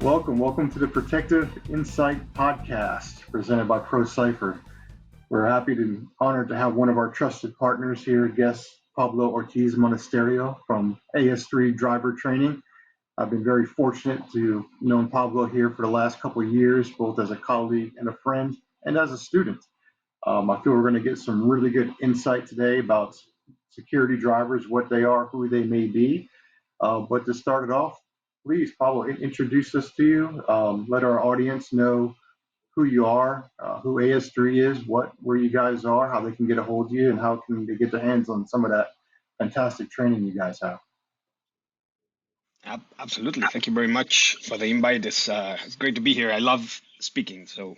Welcome to the Protective Insight Podcast presented by ProCypher. We're happy to honored to have one of our trusted partners here, guest Pablo Ortiz Monasterio from AS3 Driver Training. I've been very fortunate to know Pablo here for the last couple of years, both as a colleague and a friend, and as a student. I feel we're going to get some really good insight today about security drivers, what they are, who they may be. But to start it off, please, Pablo, introduce us to you. Let our audience know who you are, who AS3 is, where you guys are, how they can get a hold of you, and how can they get their hands on some of that fantastic training you guys have. Absolutely. Thank you very much for the invite. It's great to be here. I love speaking, so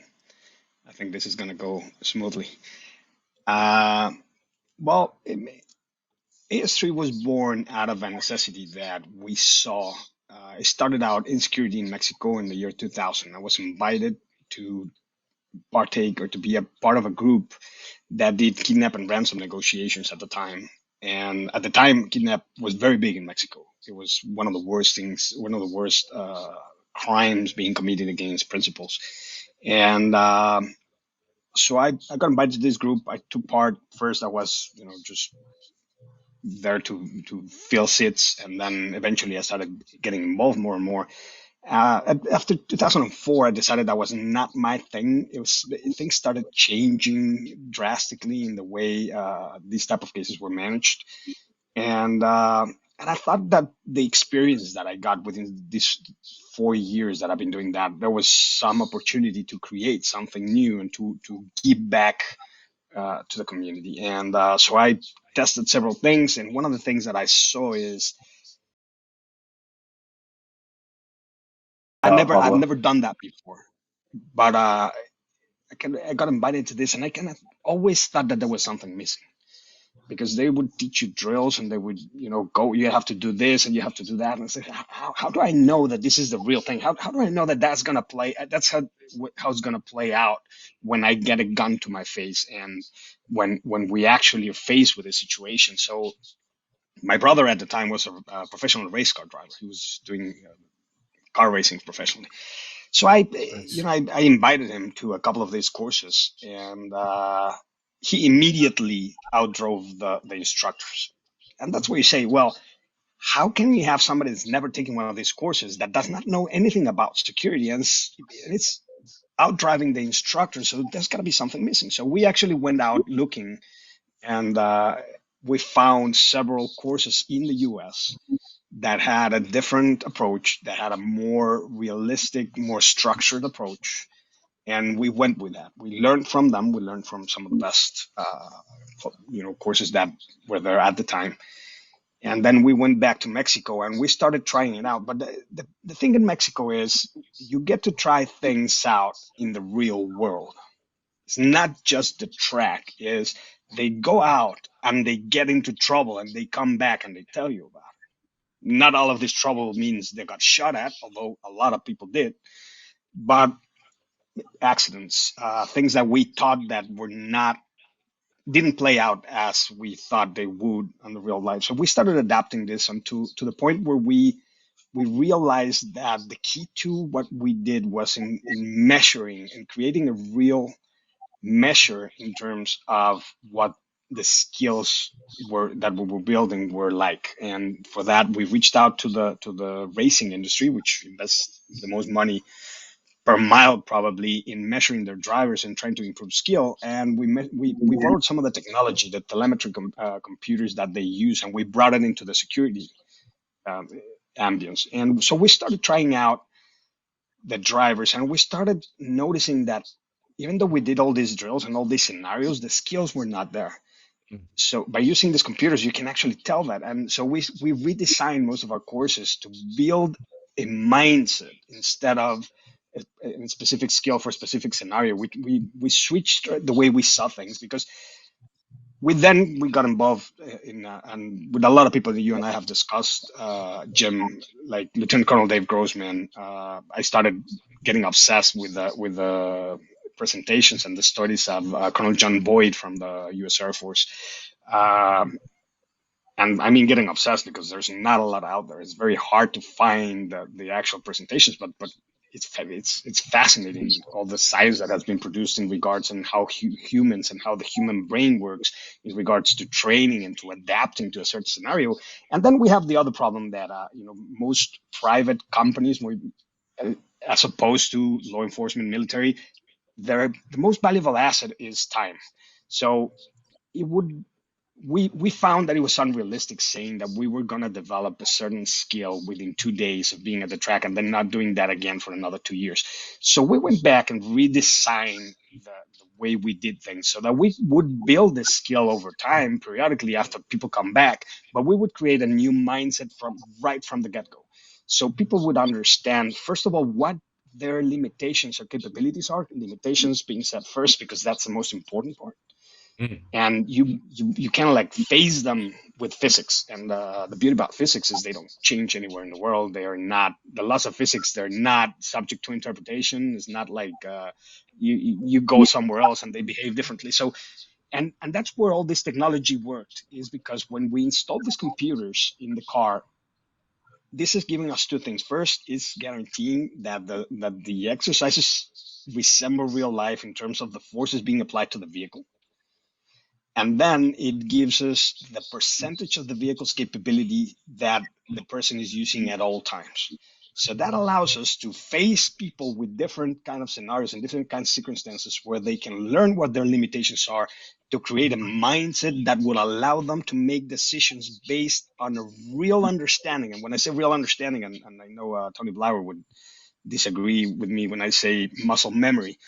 I think this is going to go smoothly. Well, AS3 was born out of a necessity that we saw. It started out in security in Mexico in the year 2000. I was invited to partake or to be a part of a group that did kidnap and ransom negotiations at the time. And at the time, kidnap was very big in Mexico. It was one of the worst things, one of the worst crimes being committed against principals. And so I got invited to this group. I took part. First, I was, just there to fill seats, and then eventually I started getting involved more and more. After 2004, I decided that was not my thing. Things started changing drastically in the way these type of cases were managed, and I thought that the experience that I got within these 4 years that I've been doing that, there was some opportunity to create something new and to give back to the community. And so I tested several things, and one of the things that I saw is I've Pablo. never done that before, but I got invited to this, and I kind of always thought that there was something missing because they would teach you drills and they would, go, you have to do this and you have to do that. And I said, how do I know that this is the real thing? How do I know that that's going to play? That's how it's going to play out when I get a gun to my face and when we actually are faced with a situation. So my brother at the time was a professional race car driver. He was doing car racing professionally. So I invited him to a couple of these courses, and he immediately outdrove the instructors. And that's where you say, well, how can you have somebody that's never taken one of these courses that does not know anything about security and it's outdriving the instructors? So there's got to be something missing. So we actually went out looking, and we found several courses in the US that had a different approach, that had a more realistic, more structured approach. And we went with that. We learned from them. We learned from some of the best, courses that were there at the time. And then we went back to Mexico and we started trying it out. But the thing in Mexico is you get to try things out in the real world. It's not just the track. Is they go out and they get into trouble and they come back and they tell you about it. Not all of this trouble means they got shot at, although a lot of people did. But accidents, things that we thought that didn't play out as we thought they would in the real life. So we started adapting this to the point where we realized that the key to what we did was in measuring and creating a real measure in terms of what the skills that we were building were like. And for that, we reached out to the racing industry, which invests the most money per mile probably in measuring their drivers and trying to improve skill. And we borrowed some of the technology, the telemetry computers that they use, and we brought it into the security ambience. And so we started trying out the drivers, and we started noticing that even though we did all these drills and all these scenarios, the skills were not there. So by using these computers, you can actually tell that. And so we redesigned most of our courses to build a mindset instead of a specific skill for a specific scenario. We switched the way we saw things because we got involved and with a lot of people that you and I have discussed, Jim, like Lieutenant Colonel Dave Grossman. I started getting obsessed with the presentations and the studies of Colonel John Boyd from the U.S. Air Force. And I mean, getting obsessed because there's not a lot out there. It's very hard to find the actual presentations, but it's fascinating, all the science that has been produced in regards and how humans and how the human brain works in regards to training and to adapting to a certain scenario. And then we have the other problem that most private companies, as opposed to law enforcement, military, the most valuable asset is time. So it would we found that it was unrealistic saying that we were going to develop a certain skill within 2 days of being at the track and then not doing that again for another 2 years. So we went back and redesigned the way we did things so that we would build this skill over time periodically after people come back, but we would create a new mindset from the get-go. So people would understand, first of all, what their limitations or capabilities are, limitations being set first because that's the most important part. And you kind of like phase them with physics. And the beauty about physics is they don't change anywhere in the world. They are not, the laws of physics, they're not subject to interpretation. It's not like you go somewhere else and they behave differently. So and that's where all this technology worked, is because when we installed these computers in the car, this is giving us two things. First, is guaranteeing that the exercises resemble real life in terms of the forces being applied to the vehicle. And then it gives us the percentage of the vehicle's capability that the person is using at all times. So that allows us to face people with different kind of scenarios and different kinds of circumstances where they can learn what their limitations are, to create a mindset that will allow them to make decisions based on a real understanding. And when I say real understanding, and I know Tony Blauer would disagree with me when I say muscle memory,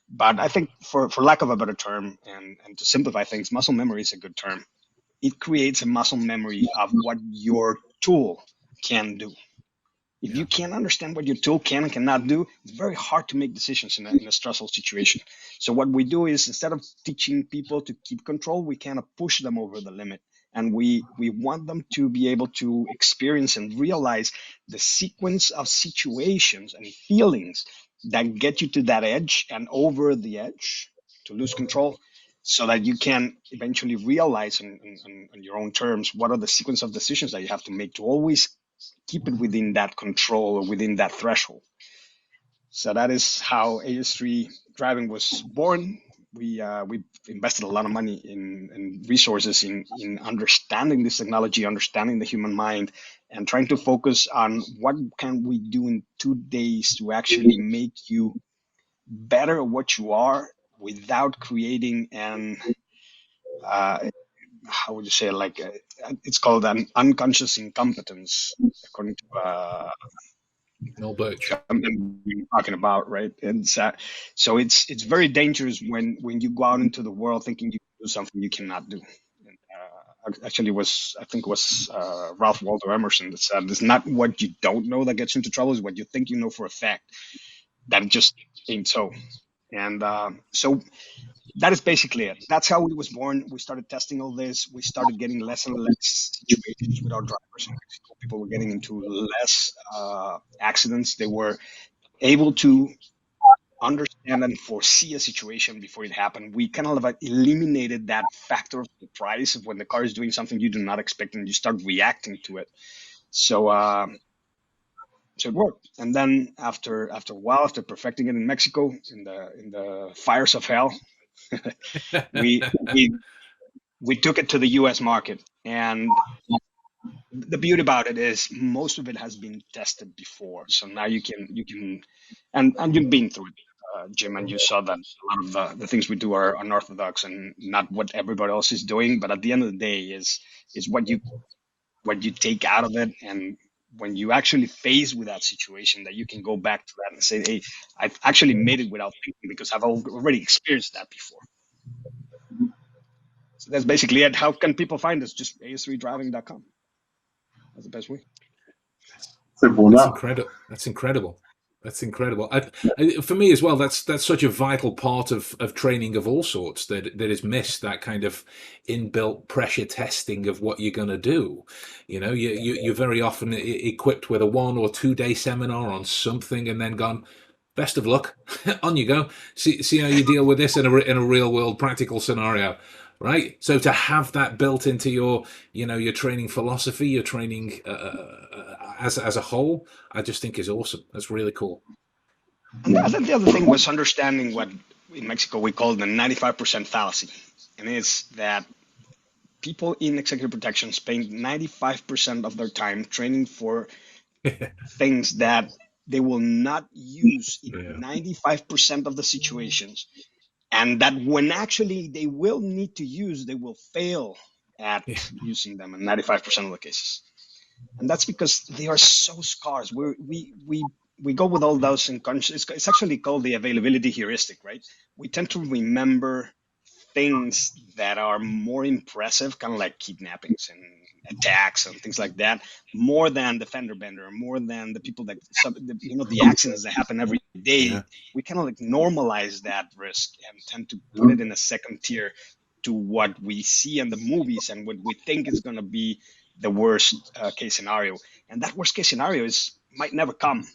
but I think for lack of a better term, and to simplify things, muscle memory is a good term. It creates a muscle memory of what your tool can do. If you can't understand what your tool can and cannot do, it's very hard to make decisions in a stressful situation. So what we do is, instead of teaching people to keep control, we kind of push them over the limit. And we want them to be able to experience and realize the sequence of situations and feelings that get you to that edge and over the edge to lose control, so that you can eventually realize on your own terms what are the sequence of decisions that you have to make to always keep it within that control or within that threshold. So that is how AS3 Driving was born. We invested a lot of money in resources in understanding this technology, understanding the human mind, and trying to focus on what can we do in 2 days to actually make you better at what you are without creating an how would you say, like it's called an unconscious incompetence, according to Noel Birch. something we're talking about, right? And so it's very dangerous when you go out into the world thinking you can do something you cannot do. And, actually, I think it was Ralph Waldo Emerson that said, "It's not what you don't know that gets you into trouble; it's what you think you know for a fact that just ain't so." And so that is basically it. That's how it was born. We started testing all this. We started getting less and less situations with our drivers in Mexico. People were getting into less accidents. They were able to understand and foresee a situation before it happened. We kind of eliminated that factor of surprise of when the car is doing something you do not expect and you start reacting to it. So so it worked. And then after a while, after perfecting it in Mexico, in the fires of hell, we we took it to the U.S. market. And the beauty about it is most of it has been tested before. So now you can, and you've been through it, Jim, and you saw that a lot of the things we do are unorthodox and not what everybody else is doing. But at the end of the day, is what you take out of it, and when you actually face with that situation, that you can go back to that and say, hey, I've actually made it without thinking because I've already experienced that before. So that's basically it. How can people find us? Just as3driving.com. That's the best way. Simple That's enough. incredible. That's incredible. That's incredible. For me as well, that's such a vital part of training of all sorts that is missed. That kind of inbuilt pressure testing of what you're going to do. You know, you're very often equipped with a 1 or 2 day seminar on something, and then gone, best of luck, on you go. See how you deal with this in a real world practical scenario. Right. So to have that built into your training philosophy, your training as a whole, I just think is awesome. That's really cool. And I think the other thing was understanding what in Mexico we call the 95% fallacy. And it's that people in executive protection spend 95% of their time training for things that they will not use in 95% of the situations. And that when actually they will need to use, they will fail at using them in 95% of the cases. And that's because they are so scarce. We go with all those in conscious. It's actually called the availability heuristic, right? We tend to remember things that are more impressive, kind of like kidnappings and attacks and things like that, more than the fender bender, more than the people that the accidents that happen every day. We kind of like normalize that risk and tend to put it in a second tier to what we see in the movies and what we think is going to be the worst case scenario. And that worst case scenario might never come.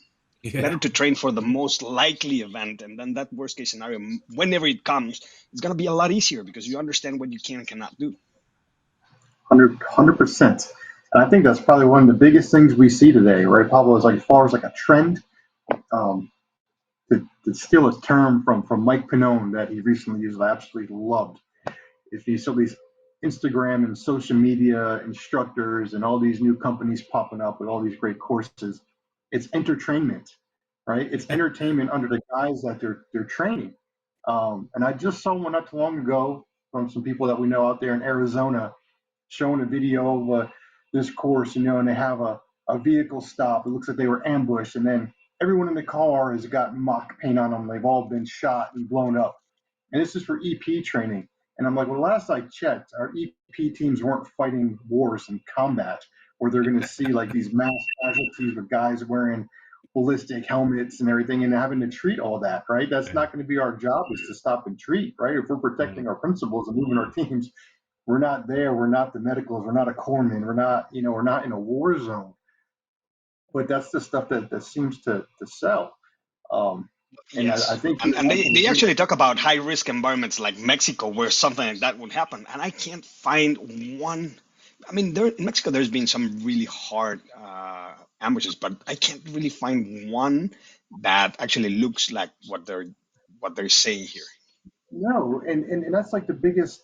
Better to train for the most likely event, and then that worst case scenario, whenever it comes, it's going to be a lot easier because you understand what you can and cannot do. 100%. And I think that's probably one of the biggest things we see today, right, Pablo? Is like as far as like a trend. Um, to steal a term from Mike Pannone that he recently used, I absolutely loved. If you saw these Instagram and social media instructors and all these new companies popping up with all these great courses, it's entertainment, right? It's entertainment under the guise that they're training. And I just saw one not too long ago from some people that we know out there in Arizona showing a video of this course, and they have a vehicle stop. It looks like they were ambushed, and then everyone in the car has got mock paint on them. They've all been shot and blown up. And this is for EP training. And I'm like, well, last I checked, our EP teams weren't fighting wars in combat where they're going to see like these mass casualties with guys wearing ballistic helmets and everything and having to treat all that, right? That's not going to be our job, is to stop and treat, right? If we're protecting our principals and moving our teams, we're not there. We're not the medicals. We're not a corpsman. We're not in a war zone. But that's the stuff that seems to sell. And Yes. I think, And they actually talk about high risk environments like Mexico where something like that would happen. And I can't find one. I mean, in Mexico, there's been some really hard ambushes, but I can't really find one that actually looks like what they're saying here. no, and that's like the biggest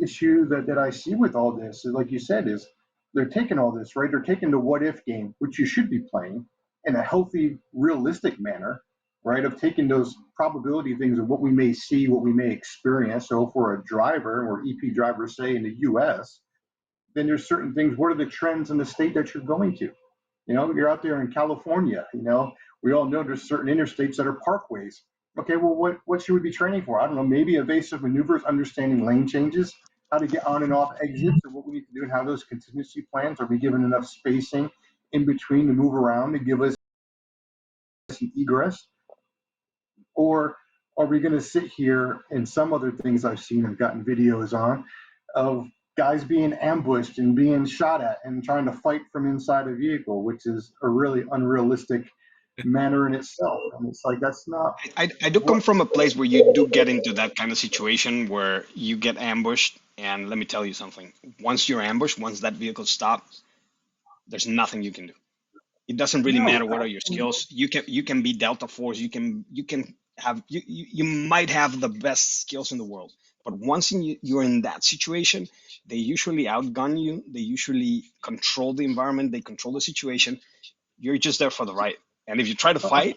issue that I see with all this is, like you said, is they're taking all this, right? They're taking the what if game, which you should be playing in a healthy, realistic manner, right? Of taking those probability things of what we may see, what we may experience. So if we're a driver or EP driver, say in the US, then there's certain things. What are the trends in the state that you're going to? You're out there in California, we all know there's certain interstates that are parkways. Okay, well, what should we be training for? I don't know, maybe evasive maneuvers, understanding lane changes, how to get on and off exits, or what we need to do and how those contingency plans. Are we given enough spacing in between to move around to give us an egress? Or are we going to sit here and some other things I've seen and gotten videos on of guys being ambushed and being shot at and trying to fight from inside a vehicle, which is a really unrealistic manner in itself. And it's like, that's not I do come what. from a place where you do get into that kind of situation where you get ambushed. And let me tell you something. Once you're ambushed, once that vehicle stops, there's nothing you can do. It doesn't really No, matter what are your skills. You can be Delta Force. You might have the best skills in the world. But once you're in that situation, they usually outgun you. They usually control the environment. They control the situation. You're just there for the ride. And if you try to fight,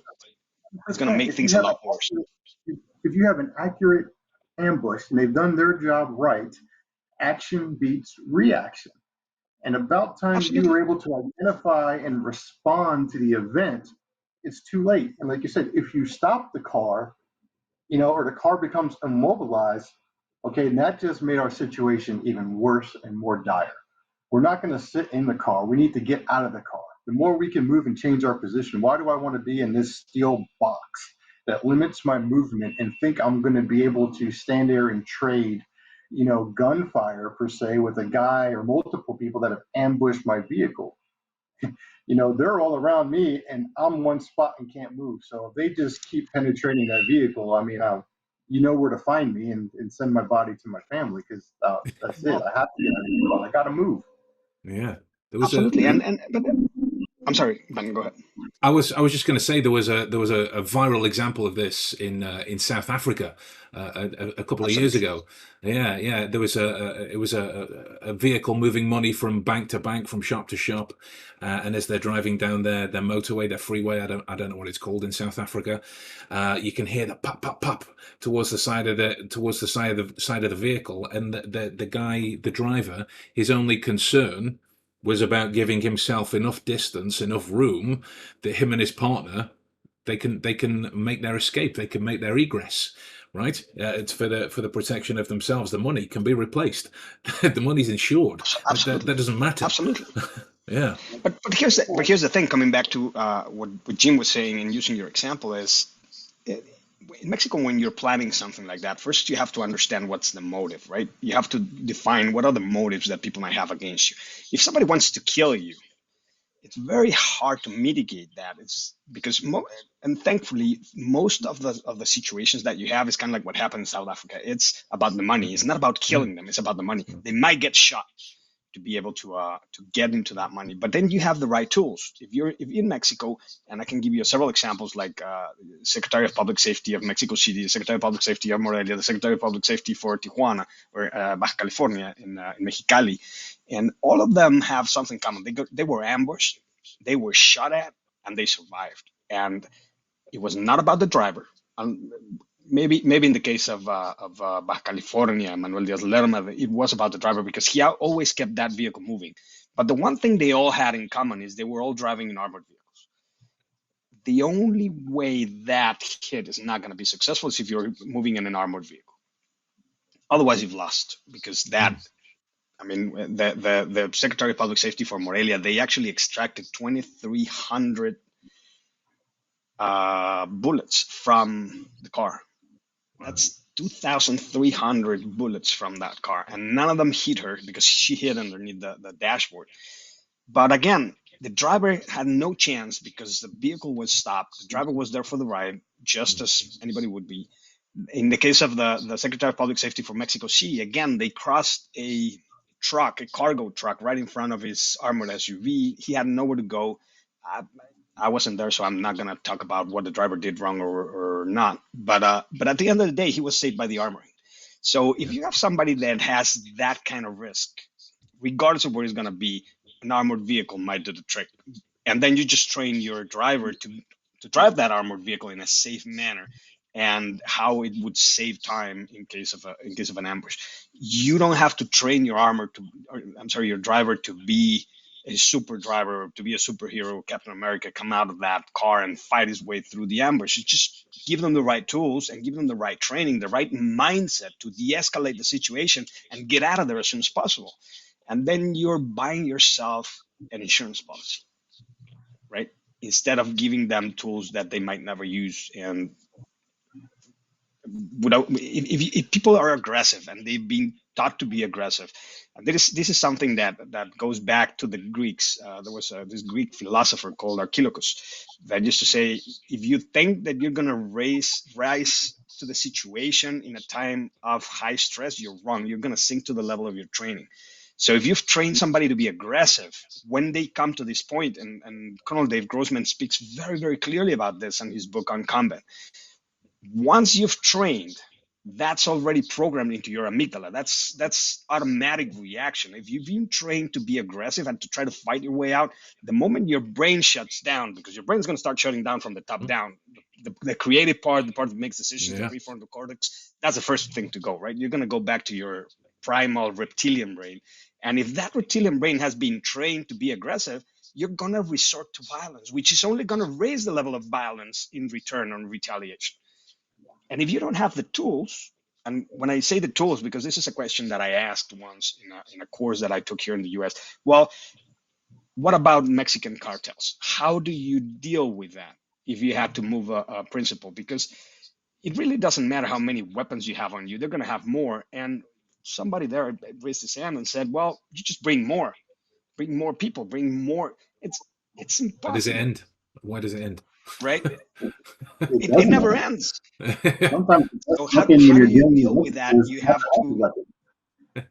it's gonna make if you things a have lot worse. if you have an accurate ambush and they've done their job right, action beats reaction. And about time that you Absolutely. were able to identify and respond to the event, it's too late. And like you said, if you stop the car, or the car becomes immobilized, okay, and that just made our situation even worse and more dire. We're not going to sit in the car. We need to get out of the car. The more we can move and change our position, why do I want to be in this steel box that limits my movement and think I'm going to be able to stand there and trade, gunfire per se with a guy or multiple people that have ambushed my vehicle? They're all around me and I'm one spot and can't move. So if they just keep penetrating that vehicle, I mean, you know where to find me and send my body to my family because that's it. Well, I have to get out of the car. I got to move. Yeah, there was a absolutely. And but I'm sorry, Ben, go ahead. I was just going to say there was a viral example of this in South Africa a couple of years Absolutely. ago. Yeah. There was a vehicle moving money from bank to bank, from shop to shop, and as they're driving down their motorway, their freeway, I don't know what it's called in South Africa, you can hear the pop pop pop towards the side of the vehicle, and the driver, his only concern was about giving himself enough distance, enough room, that him and his partner, they can make their escape, they can make their egress, right? It's for the protection of themselves. The money can be replaced. The money's insured. That Absolutely. doesn't matter. Absolutely. Yeah. But here's the thing. Coming back to what Jim was saying and using your example is, uh, in Mexico, when you're planning something like that, first you have to understand what's the motive, right? You have to define what are the motives that people might have against you. If somebody wants to kill you, it's very hard to mitigate that. It's because and thankfully most of the situations that you have is kind of like what happened in South Africa. It's about the money. It's not about Mm. killing them. It's about the money. They might get shot to be able to get into that money. But then you have the right tools. If you're in Mexico, and I can give you several examples, like Secretary of Public Safety of Mexico City, the Secretary of Public Safety of Morelia, the Secretary of Public Safety for Tijuana or Baja California in Mexicali, and all of them have something common. They were ambushed, they were shot at, and they survived. And it was not about the driver. Um, maybe in the case of Baja California, Manuel Diaz Lerma, it was about the driver because he always kept that vehicle moving. But the one thing they all had in common is they were all driving in armored vehicles. The only way that hit is not going to be successful is if you're moving in an armored vehicle. Otherwise, you've lost because that. Mm. I mean, the Secretary of Public Safety for Morelia, they actually extracted 2,300 bullets from the car. That's 2,300 bullets from that car, and none of them hit her because she hid underneath the dashboard. But again, the driver had no chance because the vehicle was stopped. The driver was there for the ride, just as anybody would be. In the case of the Secretary of Public Safety for Mexico City, again, they crossed a truck, a cargo truck, right in front of his armored SUV. He had nowhere to go. I, I wasn't there, so I'm not gonna talk about what the driver did wrong or not. But at the end of the day, he was saved by the armoring. So if you have somebody that has that kind of risk, regardless of where it's gonna be, an armored vehicle might do the trick. And then you just train your driver to drive that armored vehicle in a safe manner and how it would save time in case of an ambush. You don't have to train your driver to be a super driver or to be a superhero, Captain America, come out of that car and fight his way through the ambush. You just give them the right tools and give them the right training, the right mindset to de-escalate the situation and get out of there as soon as possible. And then you're buying yourself an insurance policy, right? Instead of giving them tools that they might never use. And if people are aggressive and they've been taught to be aggressive, and this is something that goes back to the Greeks. There was this Greek philosopher called Archilochus that used to say, if you think that you're going to rise to the situation in a time of high stress, you're wrong. You're going to sink to the level of your training. So if you've trained somebody to be aggressive, when they come to this point, and Colonel Dave Grossman speaks very, very clearly about this in his book on combat, once you've trained, that's already programmed into your amygdala. That's automatic reaction. If you've been trained to be aggressive and to try to fight your way out, the moment your brain shuts down, because your brain's going to start shutting down from the top down, the creative part, the part that makes decisions, the Yeah. prefrontal cortex, that's the first thing to go, right? You're going to go back to your primal reptilian brain. And if that reptilian brain has been trained to be aggressive, you're going to resort to violence, which is only going to raise the level of violence in return on retaliation. And if you don't have the tools, and when I say the tools, because this is a question that I asked once in a course that I took here in the US, well, what about Mexican cartels? How do you deal with that if you had to move a principal? Because it really doesn't matter how many weapons you have on you, they're going to have more. And somebody there raised his hand and said, well, you just bring more people, bring more. It's Why does it impossible, end? Why does it end? right? It It doesn't never end. ends. Sometimes it's So just how looking when do you're you dealing deal with with that? there's You never have ends to, with it.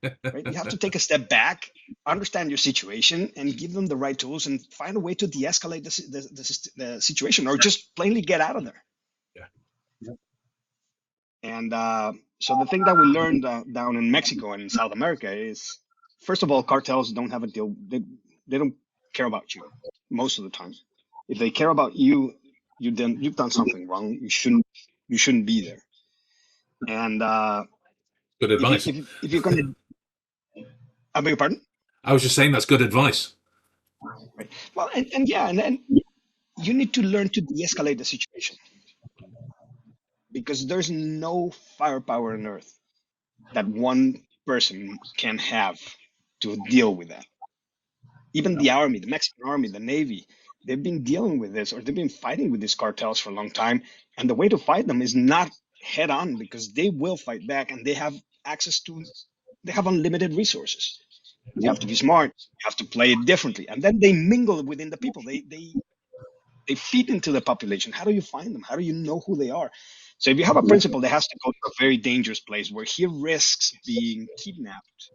right? You have to take a step back, understand your situation, and give them the right tools and find a way to de-escalate the situation, or just plainly get out of there. Yeah. And so the thing that we learned down in Mexico and in South America is, first of all, cartels don't have a deal. They don't care about you most of the time. If they care about you, you've done something wrong. You shouldn't be there. And Good advice. if you're gonna, I beg your pardon. I was just saying that's good advice. Right. Well, and yeah, and then you need to learn to de-escalate the situation, because there's no firepower on earth that one person can have to deal with that. Even the army, the Mexican army, the Navy, they've been dealing with this, or they've been fighting with these cartels for a long time. And the way to fight them is not head on, because they will fight back, and they have access to, they have unlimited resources. You have to be smart. You have to play it differently. And then they mingle within the people. They feed into the population. How do you find them? How do you know who they are? So if you have a principal that has to go to a very dangerous place where he risks being kidnapped,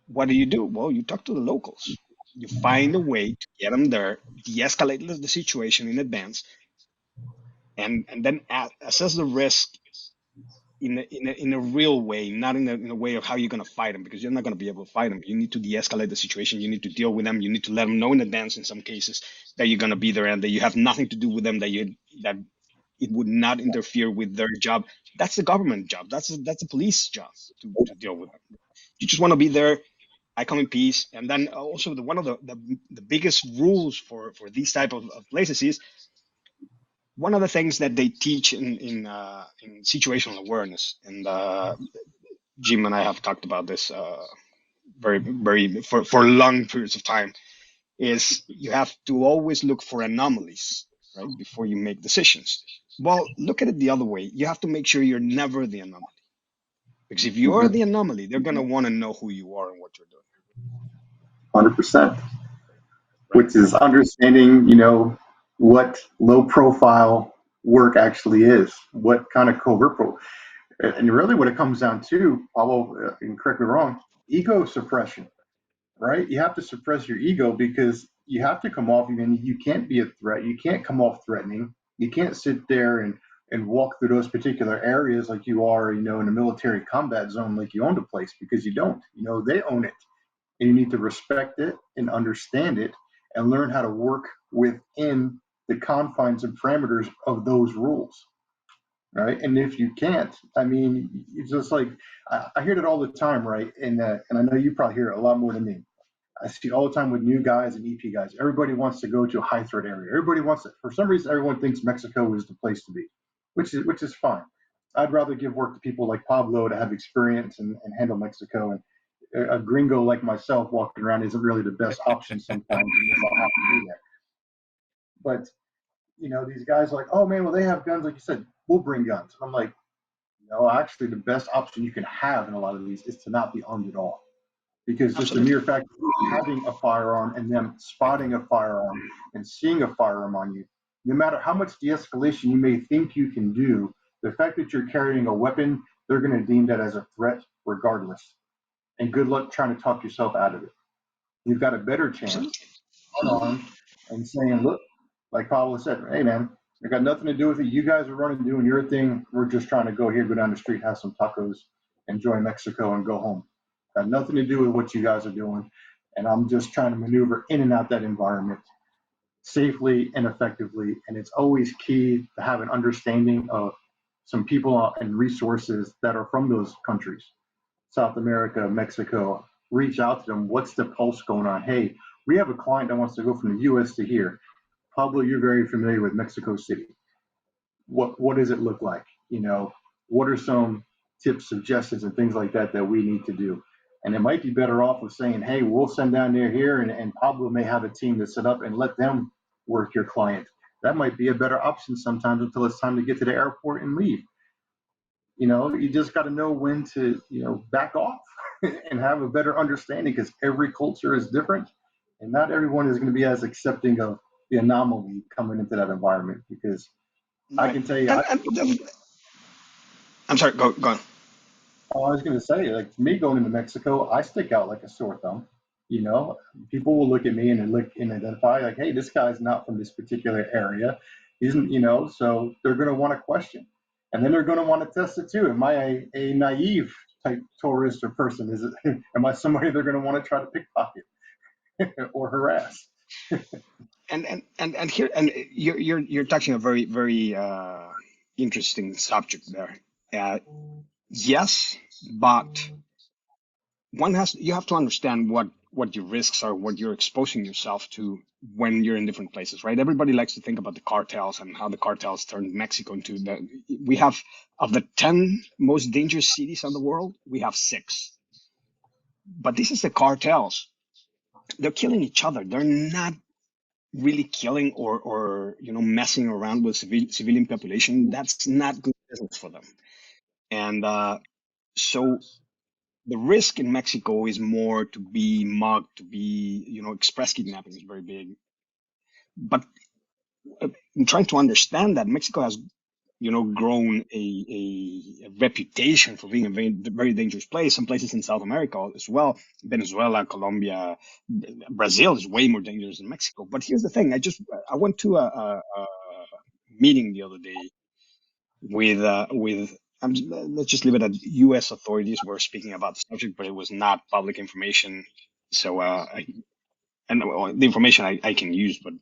what do? Well, you talk to the locals. You find a way to get them there, de-escalate the situation in advance, and then assess the risk in a real way, not in a way of how you're going to fight them, because you're not going to be able to fight them. You need to de-escalate the situation. You need to deal with them. You need to let them know in advance, in some cases, that you're going to be there and that you have nothing to do with them, that it would not interfere with their job. That's the government job. That's the police job to deal with them. You just want to be there. I come in peace. And then also one of the biggest rules for these type of places is, one of the things that they teach in situational awareness, and Jim and I have talked about this very for long periods of time, is you have to always look for anomalies, right, before you make decisions. Well, look at it the other way. You have to make sure you're never the anomaly, because if you are the anomaly, they're going to want to know who you are and what you're doing. 100%, Right. which is understanding, what low profile work actually is, what kind of covert and really what it comes down to, Pablo, and correct me wrong, ego suppression, right? You have to suppress your ego because you have to come off, even you can't be a threat. You can't come off threatening. You can't sit there and walk through those particular areas like you are, in a military combat zone, like you own the place, because you don't. They own it. And you need to respect it and understand it and learn how to work within the confines and parameters of those rules. Right. And if you can't, I mean, it's just like I hear it all the time. Right. And I know you probably hear it a lot more than me. I see all the time with new guys and EP guys. Everybody wants to go to a high threat area. Everybody wants it. For some reason, everyone thinks Mexico is the place to be, which is fine. I'd rather give work to people like Pablo to have experience and handle Mexico. And a gringo like myself walking around isn't really the best option sometimes unless I'll have to do that. But these guys are like, oh man, well they have guns, like you said, we'll bring guns. I'm like, no, actually the best option you can have in a lot of these is to not be armed at all. Because just the Absolutely. mere fact of having a firearm and them spotting a firearm and seeing a firearm on you, no matter how much de-escalation you may think you can do, the fact that you're carrying a weapon, they're going to deem that as a threat regardless. And good luck trying to talk yourself out of it. You've got a better chance Absolutely. unarmed and saying, look, like Pablo said, hey man, I got nothing to do with it. You guys are running, doing your thing. We're just trying to go down the street, have some tacos, enjoy Mexico, and go home. Got nothing to do with what you guys are doing. And I'm just trying to maneuver in and out that environment safely and effectively. And it's always key to have an understanding of some people and resources that are from those countries, South America, Mexico. Reach out to them. What's the pulse going on? Hey, we have a client that wants to go from the US to here. Pablo, you're very familiar with Mexico City. What does it look like? What are some tips, suggestions, and things like that we need to do? And it might be better off of saying, hey, we'll send down there here, and Pablo may have a team to set up and let them work your client. That might be a better option sometimes until it's time to get to the airport and leave. You just got to know when to, back off and have a better understanding, because every culture is different and not everyone is going to be as accepting of the anomaly coming into that environment. Because I Right. can tell you, And I'm sorry. Go on. Oh, I was going to say, like me going into Mexico, I stick out like a sore thumb. You know, people will look at me and look and identify like, hey, this guy's not from this particular area. He's, so they're going to want to question, and then they're going to want to test it too. Am I a naive type tourist or person? Is it? Am I somebody they're going to want to try to pickpocket or harass? And here, and you're touching a very very interesting subject there. Yes, but you have to understand what your risks are, what you're exposing yourself to when you're in different places, right? Everybody likes to think about the cartels and how the cartels turned Mexico into we have, of the 10 most dangerous cities in the world, we have 6. But this is the cartels. They're killing each other. They're not really killing or messing around with civilian population. That's not good business for them. And so the risk in Mexico is more to be mugged, to be, express kidnapping is very big. But in trying to understand that, Mexico has, grown a reputation for being a very, very dangerous place. Some places in South America as well, Venezuela, Colombia, Brazil is way more dangerous than Mexico. But here's the thing: I went to a meeting the other day with let's just leave it at U.S. authorities were speaking about the subject, but it was not public information. So the information I can use, but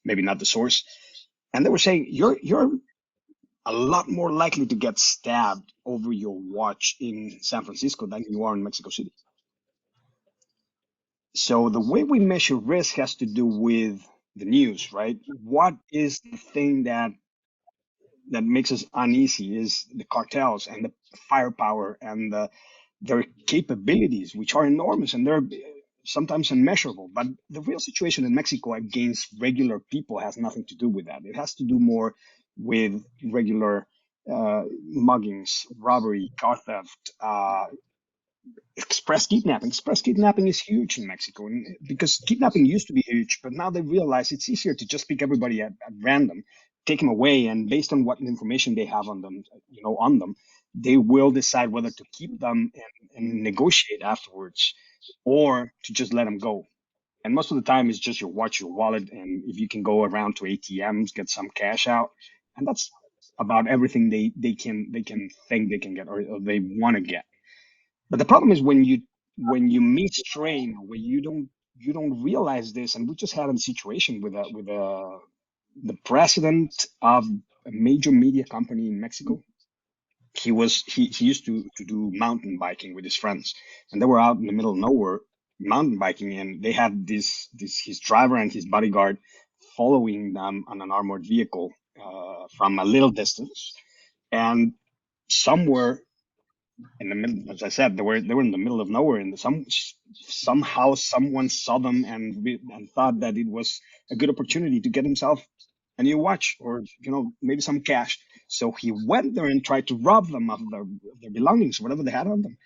maybe not the source. And they were saying you're a lot more likely to get stabbed over your watch in San Francisco than you are in Mexico City. So the way we measure risk has to do with the news, right? What is the thing that makes us uneasy is the cartels and the firepower and their capabilities, which are enormous and they're sometimes unmeasurable. But the real situation in Mexico against regular people has nothing to do with that. It has to do more with regular muggings, robbery, car theft, express kidnapping. Express kidnapping is huge in Mexico, and because kidnapping used to be huge, but now they realize it's easier to just pick everybody at random, take them away, and based on what information they have on them, they will decide whether to keep them and negotiate afterwards, or to just let them go. And most of the time, it's just your watch, your wallet, and if you can go around to ATMs, get some cash out, and that's about everything they can think they can get or they want to get. But the problem is when you mistrain, when you don't realize this, and we just had a situation with the president of a major media company in Mexico. He used to do mountain biking with his friends, and they were out in the middle of nowhere mountain biking, and they had this his driver and his bodyguard following them on an armored vehicle from a little distance, and somewhere in the middle, as I said, they were in the middle of nowhere, and somehow someone saw them and thought that it was a good opportunity to get himself a new watch or maybe some cash. So he went there and tried to rob them of their belongings, whatever they had on them.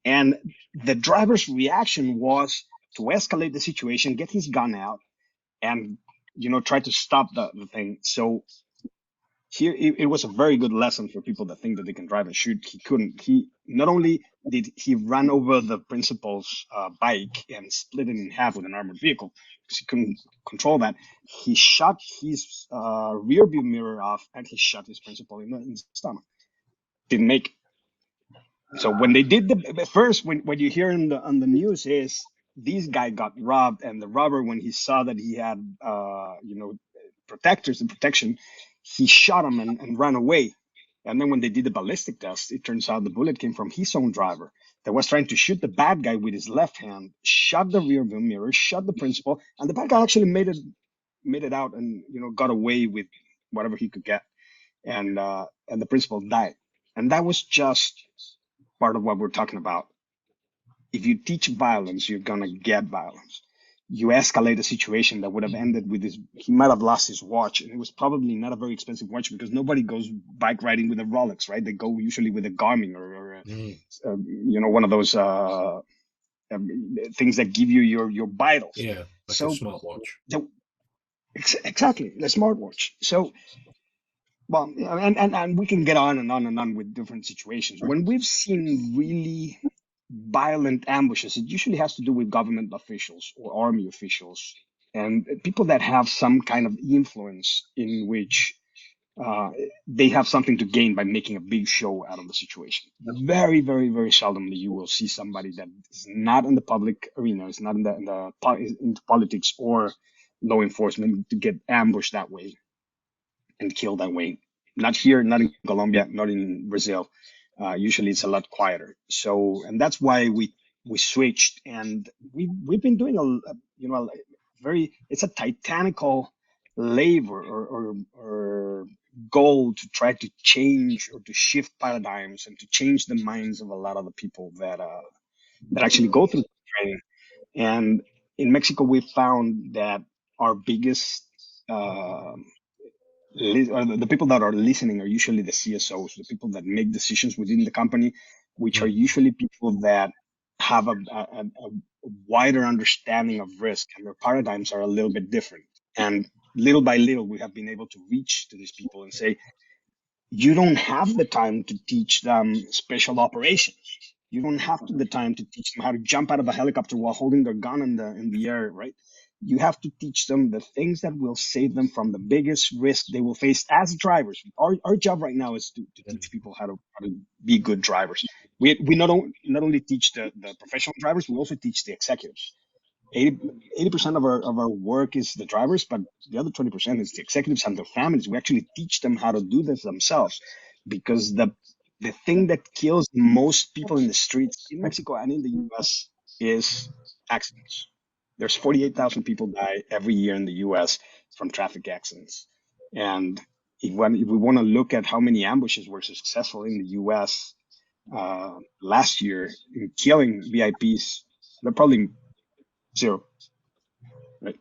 And the driver's reaction was to escalate the situation, get his gun out, and try to stop the thing. So here it was a very good lesson for people that think that they can drive and shoot. He couldn't. He not only did he run over the principal's bike and split it in half with an armored vehicle because he couldn't control that. He shot his rear view mirror off, and he shot his principal in the stomach. Didn't make it. So when they did the first, when you hear on the news is this guy got robbed, and the robber, when he saw that he had protectors and protection, he shot him and ran away. And then when they did the ballistic test, it turns out the bullet came from his own driver that was trying to shoot the bad guy with his left hand, shot the rear view mirror, shot the principal, and the bad guy actually made it out and got away with whatever he could get, and the principal died. And that was just part of what we're talking about. If you teach violence, you're gonna get violence. You escalate a situation that would have ended with he might have lost his watch, and it was probably not a very expensive watch because nobody goes bike riding with a Rolex, right? They go usually with a Garmin or one of those things that give you your vitals. Yeah, like a smartwatch. Exactly, the smartwatch. So Well, and we can get on and on and on with different situations. When we've seen really violent ambushes, it usually has to do with government officials or army officials and people that have some kind of influence in which uh, they have something to gain by making a big show out of the situation. Very, very, very seldomly you will see somebody that is not in the public arena, is not into politics or law enforcement to get ambushed that way and killed that way. Not here, not in Colombia, not in Brazil. Usually it's a lot quieter. So, and that's why we switched, and we've been doing a very, it's a titanical labor or goal to try to change or to shift paradigms and to change the minds of a lot of the people that actually go through training. And in Mexico, we found that our biggest uh, or the people that are listening are usually the CSOs, the people that make decisions within the company, which are Mm. usually people that have a wider understanding of risk, and their paradigms are a little bit different. And little by little, we have been able to reach to these people and say, you don't have the time to teach them special operations. You don't have the time to teach them how to jump out of a helicopter while holding their gun in the air, right? You have to teach them the things that will save them from the biggest risk they will face as drivers. Our job right now is to teach people how to be good drivers. We not only teach the professional drivers, we also teach the executives. 80% of our work is the drivers, but the other 20% is the executives and their families. We actually teach them how to do this themselves, because the thing that kills most people in the streets in Mexico and in the US is accidents. There's 48,000 people die every year in the US from traffic accidents. And if we want to look at how many ambushes were successful in the US last year in killing VIPs, they're probably zero, right?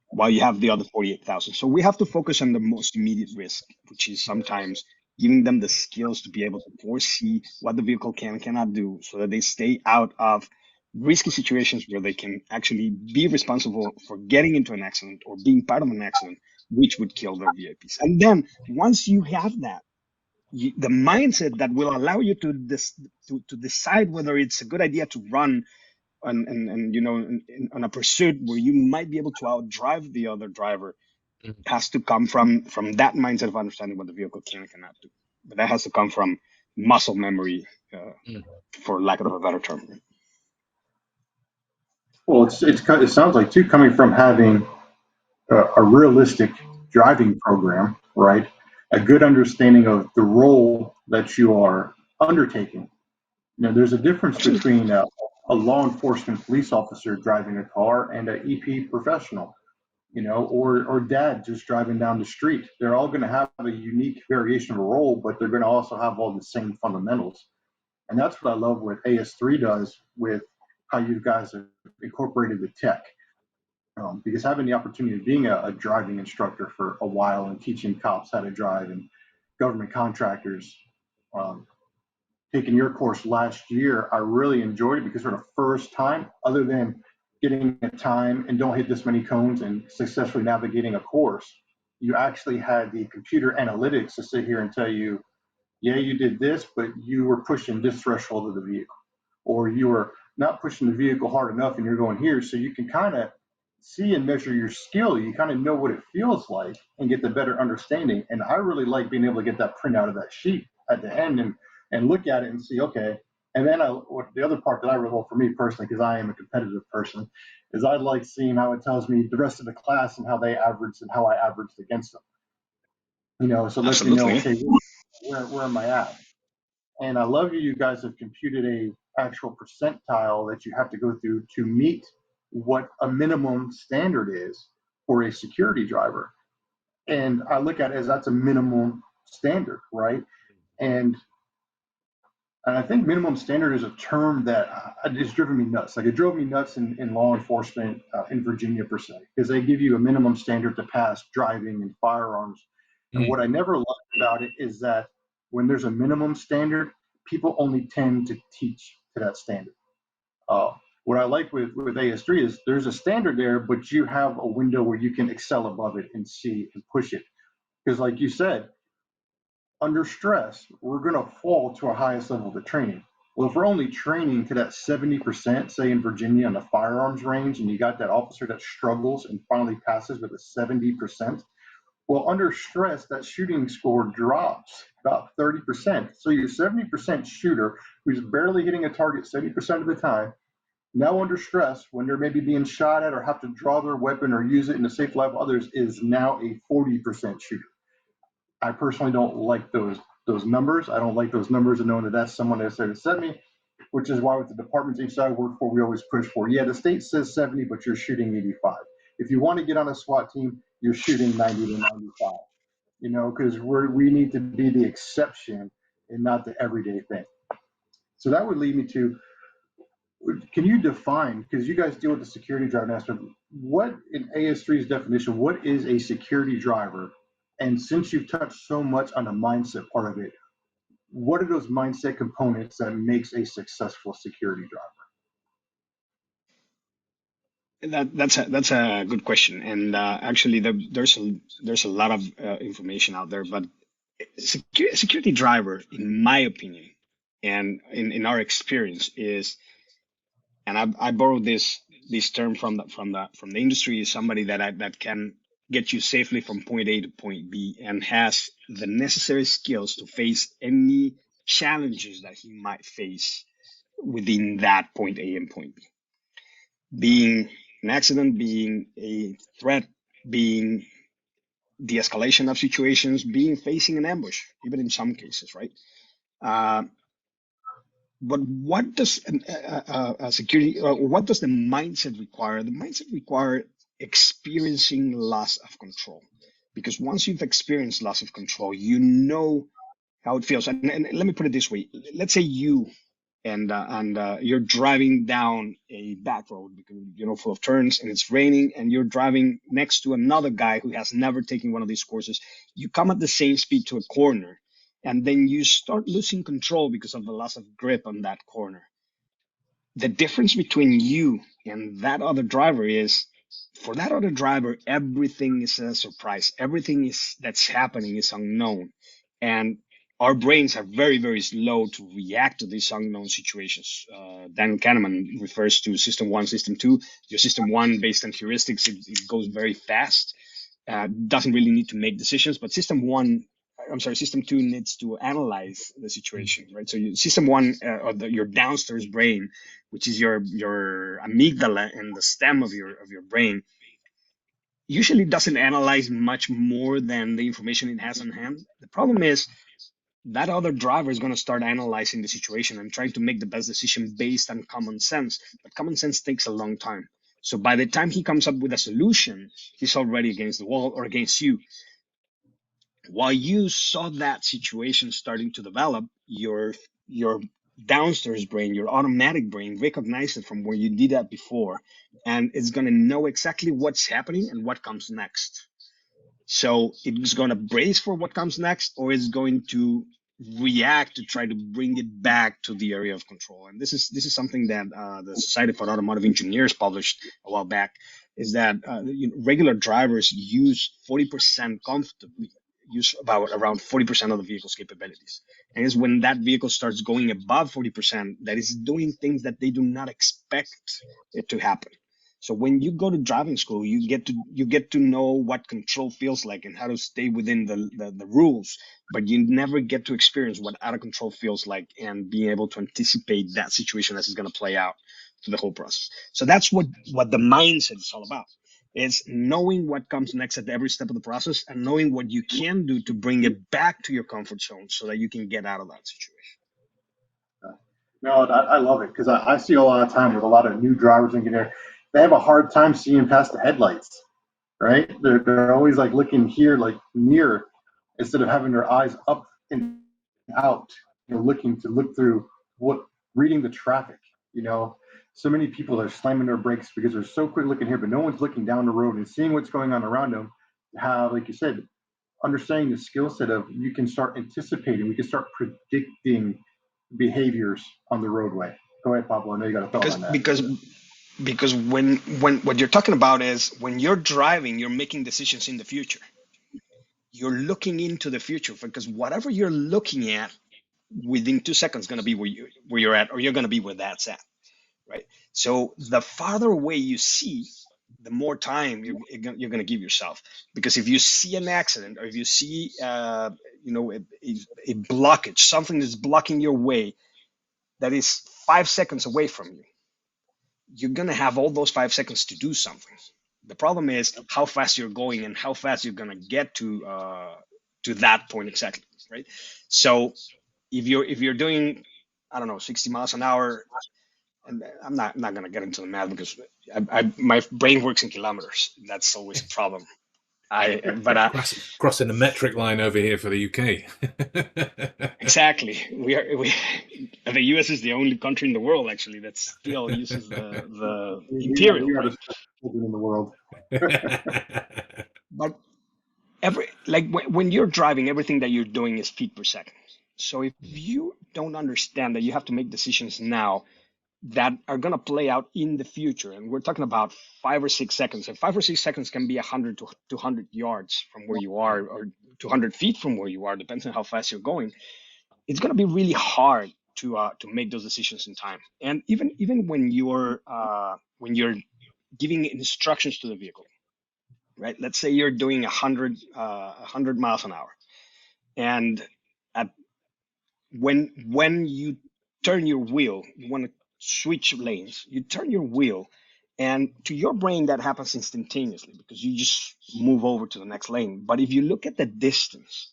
While you have the other 48,000. So we have to focus on the most immediate risk, which is sometimes giving them the skills to be able to foresee what the vehicle can and cannot do, so that they stay out of risky situations where they can actually be responsible for getting into an accident or being part of an accident, which would kill their VIPs. And then once you have that, the mindset that will allow you to decide whether it's a good idea to run and on a pursuit where you might be able to outdrive the other driver, Mm. has to come from that mindset of understanding what the vehicle can and cannot do. But that has to come from muscle memory, Mm. for lack of a better term. Well, it sounds like too, coming from having a realistic driving program, right? A good understanding of the role that you are undertaking. There's a difference Absolutely. between a law enforcement police officer driving a car and an EP professional, or dad just driving down the street. They're all going to have a unique variation of a role, but they're going to also have all the same fundamentals. And that's what I love what AS3 does with how you guys have incorporated the tech. Because having the opportunity of being a driving instructor for a while and teaching cops how to drive and government contractors, um, taking your course last year, I really enjoyed it because for the first time, other than getting a time and don't hit this many cones and successfully navigating a course, you actually had the computer analytics to sit here and tell you, yeah, you did this, but you were pushing this threshold of the vehicle, or you were not pushing the vehicle hard enough and you're going here. So you can kind of see and measure your skill. You kind of know what it feels like and get the better understanding. And I really like being able to get that printout of that sheet at the end and look at it and see, okay. And then the other part that I really love for me personally, because I am a competitive person, is I like seeing how it tells me the rest of the class and how they averaged and how I averaged against them. So it lets me know, Absolutely. okay, where am I at? And I love you guys have computed a actual percentile that you have to go through to meet what a minimum standard is for a security driver. And I look at it as that's a minimum standard, right? And and I think minimum standard is a term that has driven me nuts. Like it drove me nuts in law enforcement in Virginia per se, because they give you a minimum standard to pass driving and firearms. And Mm. what I never liked about it is that when there's a minimum standard, people only tend to teach to that standard. Uh, what I like with AS3 is there's a standard there, but you have a window where you can excel above it and see and push it. Because like you said, Under stress, we're going to fall to our highest level of the training. Well, if we're only training to that 70%, say in Virginia on the firearms range, and you got that officer that struggles and finally passes with a 70%, well, under stress, that shooting score drops about 30%. So your 70% shooter who's barely hitting a target 70% of the time, now under stress, when they're maybe being shot at or have to draw their weapon or use it in the safe life of others, is now a 40% shooter. I personally don't like those numbers. I don't like those numbers and knowing that that's someone that's there to set me, which is why with the departments each side I work for, we always push for, yeah, the state says 70, but you're shooting 85. If you want to get on a SWAT team, you're shooting 90 to 95, because we need to be the exception and not the everyday thing. So that would lead me to, can you define, because you guys deal with the security driver aspect, what in AS3's definition, what is a security driver? And since you've touched so much on the mindset part of it, what are those mindset components that makes a successful security driver? That's a good question, and actually, there's a lot of information out there. But security driver, in my opinion, and in our experience, is, and I borrowed this term from the industry, is somebody that can get you safely from point A to point B and has the necessary skills to face any challenges that he might face within that point A and point B. Being an accident, being a threat, being de-escalation of situations, being facing an ambush, even in some cases, right? But what does security? What does the mindset require? The mindset require experiencing loss of control, because once you've experienced loss of control, you know how it feels. And let me put it this way: let's say you and you're driving down a back road, because full of turns, and it's raining, and you're driving next to another guy who has never taken one of these courses. You come at the same speed to a corner, and then you start losing control because of the loss of grip on that corner. The difference between you and that other driver is, for that other driver, everything is a surprise. Everything that's happening is unknown, and our brains are very, very slow to react to these unknown situations. Dan Kahneman refers to system 1, system 2. Your system 1, based on heuristics, it goes very fast, doesn't really need to make decisions. But system 2 needs to analyze the situation, right? So system 1, your downstairs brain, which is your amygdala and the stem of your brain, usually doesn't analyze much more than the information it has on hand. The problem is, that other driver is going to start analyzing the situation and trying to make the best decision based on common sense. But common sense takes a long time. So by the time he comes up with a solution, he's already against the wall or against you. While you saw that situation starting to develop, your downstairs brain, your automatic brain, recognized it from where you did that before, and it's going to know exactly what's happening and what comes next. So it's going to brace for what comes next, or it's going to react to try to bring it back to the area of control. And this is something that the Society for Automotive Engineers published a while back, is that regular drivers use 40% comfortably, use around 40% of the vehicle's capabilities. And it's when that vehicle starts going above 40% that is doing things that they do not expect it to happen. So when you go to driving school, you get to know what control feels like and how to stay within the rules, but you never get to experience what out of control feels like and being able to anticipate that situation as it's going to play out through the whole process. So that's what the mindset is all about. It's knowing what comes next at every step of the process and knowing what you can do to bring it back to your comfort zone so that you can get out of that situation. No, I love it, because I see a lot of time with a lot of new drivers in there. They have a hard time seeing past the headlights, right? They're always like looking here, like near, instead of having their eyes up and out, looking to look through reading the traffic. So many people are slamming their brakes because they're so quick looking here, but no one's looking down the road and seeing what's going on around them. How, like you said, understanding the skill set of, you can start anticipating, we can start predicting behaviors on the roadway. Go ahead, Pablo. I know you got a thought on that. Because when what you're talking about is, when you're driving, you're making decisions in the future. you're looking into the future, because whatever you're looking at within 2 seconds is going to be where you're at, or you're going to be where that's at, right? So the farther away you see, the more time you're going to give yourself. Because if you see an accident, or if you see a blockage, something that's blocking your way that is 5 seconds away from you, you're going to have all those 5 seconds to do something. The problem is how fast you're going and how fast you're going to get to that point exactly, right? So if you're doing, I don't know, 60 miles an hour, and I'm not going to get into the math because my brain works in kilometers. That's always a problem. Crossing the metric line over here for the UK. Exactly. The US is the only country in the world actually that still uses the imperial. We are the children in the world. But when you're driving, everything that you're doing is feet per second. So if you don't understand that you have to make decisions now that are going to play out in the future, and we're talking about 5 or 6 seconds, and 5 or 6 seconds can be 100 to 200 yards from where you are, or 200 feet from where you are, depends on how fast you're going. It's going to be really hard to make those decisions in time. And even when you're giving instructions to the vehicle, right? Let's say you're doing 100 miles an hour, and when you turn your wheel, you want to switch lanes, you turn your wheel, and to your brain that happens instantaneously because you just move over to the next lane. But if you look at the distance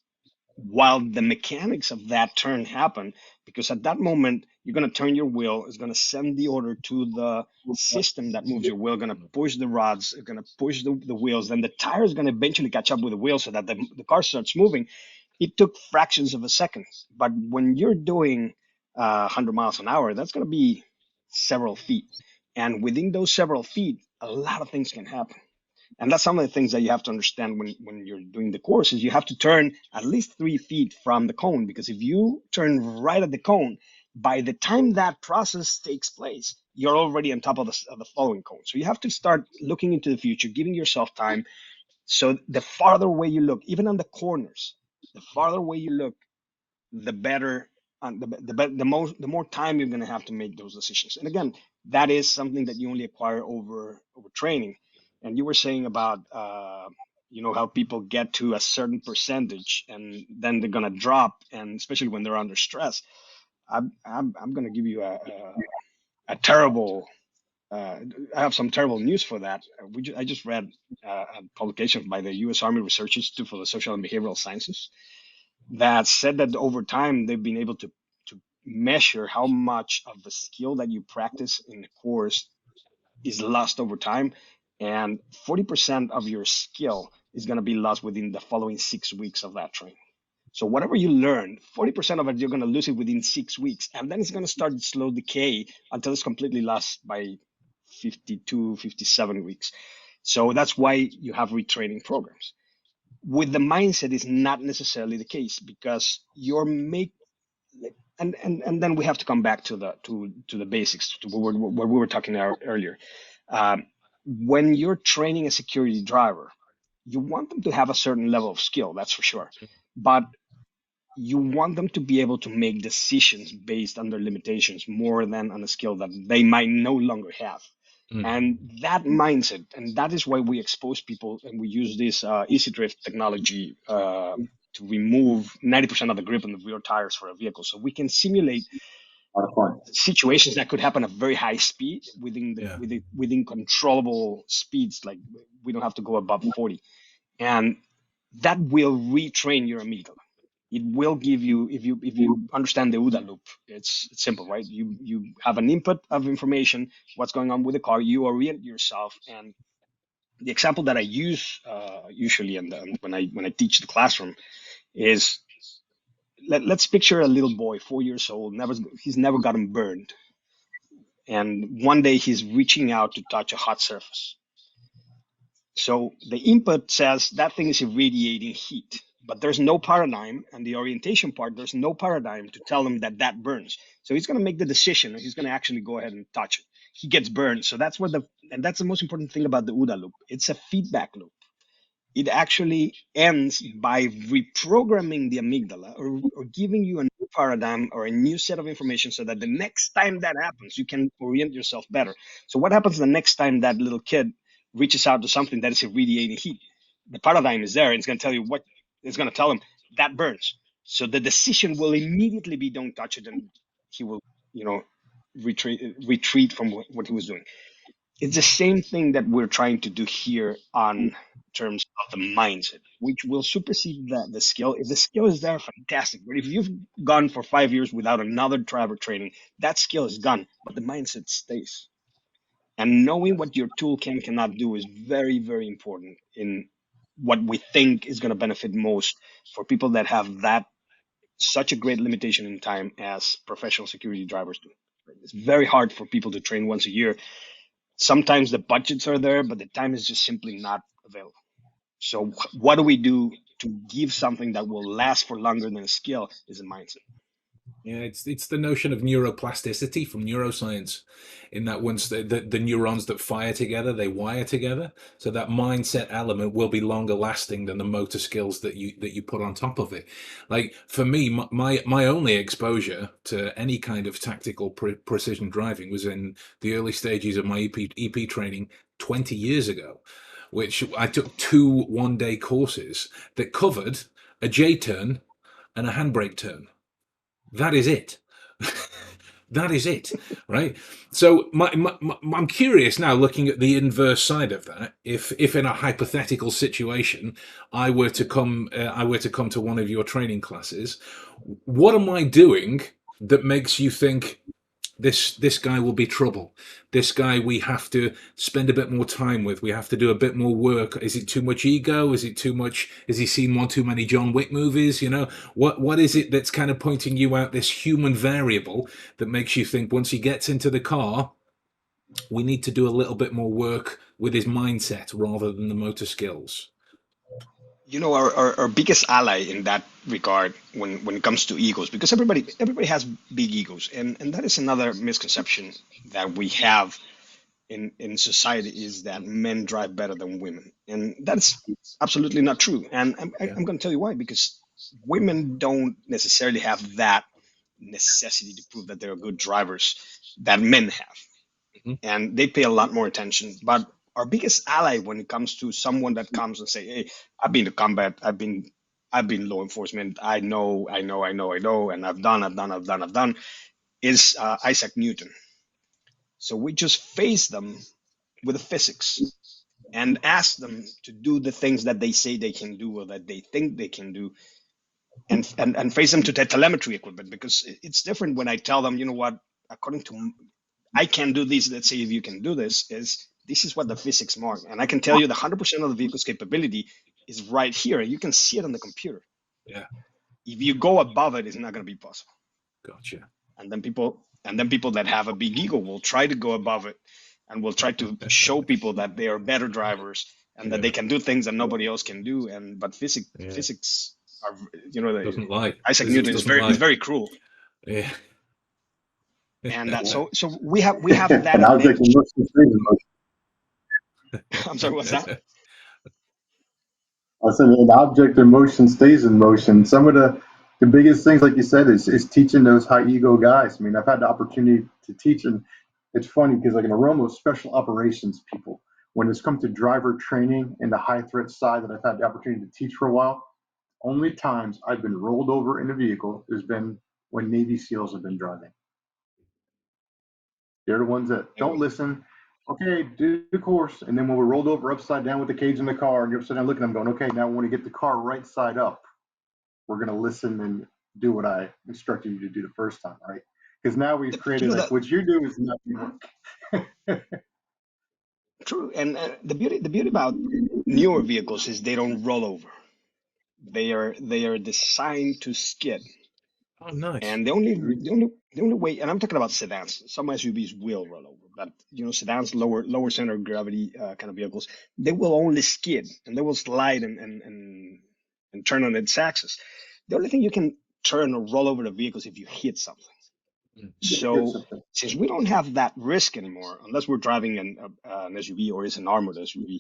while the mechanics of that turn happen, because at that moment you're going to turn your wheel, it's going to send the order to the system that moves your wheel, going to push the rods, going to push the wheels, then the tire is going to eventually catch up with the wheel so that the car starts moving. It took fractions of a second. But when you're doing 100 miles an hour, that's going to be several feet. And within those several feet, a lot of things can happen. And that's some of the things that you have to understand when you're doing the course, is you have to turn at least 3 feet from the cone, because if you turn right at the cone, by the time that process takes place, you're already on top of the following cone. So you have to start looking into the future, giving yourself time. So the farther away you look, even on the corners, the farther away you look, the better, the more time you're going to have to make those decisions. And again, that is something that you only acquire over training. And you were saying about how people get to a certain percentage and then they're going to drop, and especially when they're under stress. I'm going to give you a terrible. I have some terrible news for that. I just read a publication by the U.S. Army Research Institute for the Social and Behavioral Sciences that said that over time they've been able to measure how much of the skill that you practice in the course is lost over time, and 40% of your skill is going to be lost within the following 6 weeks of that training. So whatever you learn, 40% of it, you're going to lose it within 6 weeks, and then it's going to start slow decay until it's completely lost by 52, 57 weeks. So that's why you have retraining programs. With the mindset is not necessarily the case, because and then we have to come back to the basics, to what we were talking about earlier. When you're training a security driver, you want them to have a certain level of skill, that's for sure, but you want them to be able to make decisions based on their limitations more than on a skill that they might no longer have. And that mindset, and that is why we expose people, and we use this easy drift technology to remove 90% of the grip on the rear tires for a vehicle, so we can simulate situations that could happen at very high speed within controllable speeds. Like we don't have to go above 40, and that will retrain your amygdala. It will give you, if you understand the OODA loop, it's simple, right? You have an input of information, what's going on with the car, you orient yourself. And the example that I use usually, when I teach the classroom, is let's picture a little boy, 4 years old, he's never gotten burned, and one day he's reaching out to touch a hot surface. So the input says that thing is irradiating heat, but there's no paradigm, and the orientation part, there's no paradigm to tell him that burns. So he's going to make the decision, and he's going to actually go ahead and touch it. He gets burned. So that's the most important thing about the OODA loop. It's a feedback loop. it actually ends by reprogramming the amygdala or giving you a new paradigm or a new set of information so that the next time that happens, you can orient yourself better. So what happens the next time that little kid reaches out to something that is irradiating heat? The paradigm is there, and it's going to tell you what it's going to tell him that burns. So the decision will immediately be don't touch it, and he will, retreat from what he was doing. It's the same thing that we're trying to do here on terms of the mindset, which will supersede the skill. If the skill is there, fantastic. But if you've gone for 5 years without another driver training, that skill is gone, but the mindset stays. And knowing what your tool cannot do is very, very important in what we think is going to benefit most for people that have that such a great limitation in time as professional security drivers do. It's very hard for people to train once a year. Sometimes the budgets are there, but the time is just simply not available. So what do we do to give something that will last for longer than a skill is a mindset. Yeah, it's the notion of neuroplasticity from neuroscience, in that once the neurons that fire together, they wire together. So that mindset element will be longer lasting than the motor skills that you put on top of it. Like for me, my only exposure to any kind of tactical precision driving was in the early stages of my EP training 20 years ago, which I took 2 one-day courses that covered a J turn and a handbrake turn. That is it. That is it, right? So I'm curious now, looking at the inverse side of that. If in a hypothetical situation, I were to come to one of your training classes, what am I doing that makes you think this guy will be trouble? This guy we have to spend a bit more time with. We have to do a bit more work. Is it too much ego? Is it too much? Has he seen one too many John Wick movies? What is it that's kind of pointing you out this human variable that makes you think once he gets into the car, we need to do a little bit more work with his mindset rather than the motor skills? Our biggest ally in that regard when it comes to egos, because everybody has big egos, and that is another misconception that we have in society, is that men drive better than women, and that's absolutely not true. And I'm going to tell you why. Because women don't necessarily have that necessity to prove that they're good drivers that men have, Mhm. and they pay a lot more attention. But our biggest ally when it comes to someone that comes and say, "Hey, I've been to combat, I've been law enforcement, I know, and I've done," is Isaac Newton. So we just face them with the physics and ask them to do the things that they say they can do or that they think they can do, and face them to the telemetry equipment. Because it's different when I tell them, you know what, according to I can do this. Let's say if you can do this, this is what the physics mark, and I can tell you the 100% of the vehicle's capability is right here. You can see it on the computer. Yeah, If you go above it, it's not going to be possible. gotcha. And then people that have a big ego will try to go above it, and will try to show people that they are better drivers and that Yeah, they can do things that nobody else can do. But yeah. physics are, Doesn't lie. Isaac Physics Newton is doesn't very lie. very cruel. Yeah. And Yeah. so we have that An object in advantage. motion stays in motion. I'm sorry, what's that? I said an object in motion stays in motion. Some of the biggest things, like you said, is teaching those high ego guys. I mean, I've had the opportunity to teach, and it's funny because like in a realm of special operations people, when it's come to driver training and the high threat side that I've had the opportunity to teach for a while, only times I've been rolled over in a vehicle has been when Navy SEALs have been driving. They're the ones that don't listen. Okay, do the course. And then when we're rolled over upside down with the cage in the car, and you're upside down looking, I'm going, okay, now we want to get the car right side up. We're going to listen and do what I instructed you to do the first time, right? Because now we've created like That what you do is not work. true. And the beauty about newer vehicles is they don't roll over. They are designed to skid. Oh, nice. And the only way, and I'm talking about sedans. Some SUVs will roll over, but sedans, lower center of gravity kind of vehicles, they will only skid, and they will slide and turn on its axis. The only thing you can turn or roll over the vehicles if you hit something. So since we don't have that risk anymore, unless we're driving an SUV or it's an armored SUV,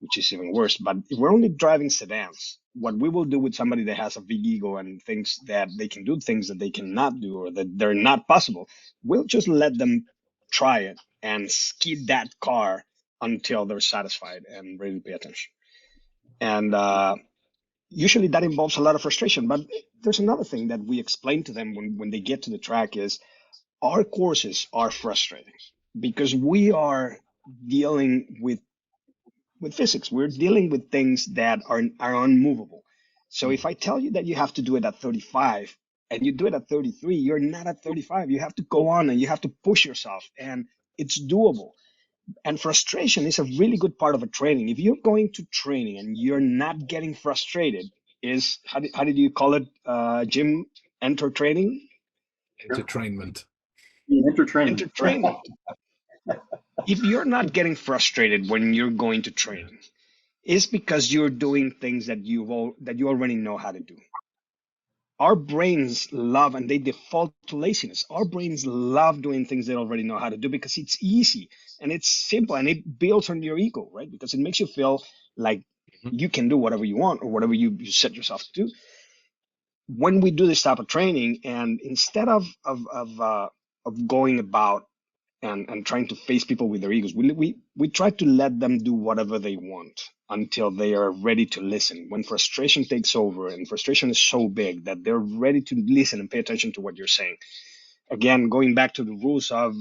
which is even worse. But if we're only driving sedans, what we will do with somebody that has a big ego and thinks that they can do things that they cannot do or that they're not possible, we'll just let them try it and skid that car until they're satisfied and ready to pay attention. And usually that involves a lot of frustration. But there's another thing that we explain to them when they get to the track is our courses are frustrating because we are dealing with physics. We're dealing with things that are unmovable. So if I tell you that you have to do it at 35 and you do it at 33, you're not at 35. You have to go on and you have to push yourself, and it's doable. And frustration is a really good part of a training. If you're going to training and you're not getting frustrated, is how did you call it, Jim? Enter training? Entertainment. Entertainment. If you're not getting frustrated when you're going to training, it's because you're doing things that you already know how to do. Our brains love, and they default to laziness. Our brains love doing things they already know how to do because it's easy and it's simple and it builds on your ego, right? Because it makes you feel like you can do whatever you want or whatever you set yourself to do. When we do this type of training, and instead of going about and trying to face people with their egos, we try to let them do whatever they want until they are ready to listen. When frustration takes over, and frustration is so big that they're ready to listen and pay attention to what you're saying. Again, going back to the rules of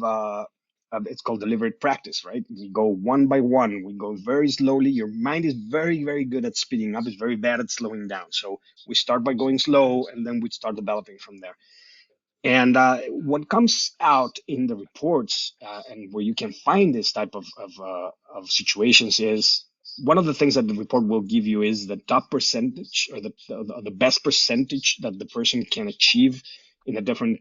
it's called deliberate practice, right? We go one by one. We go very slowly. Your mind is very, very good at speeding up. It's very bad at slowing down. So we start by going slow, and then we start developing from there. And what comes out in the reports, and where you can find this type of situations, is one of the things that the report will give you is the top percentage or the best percentage that the person can achieve in a different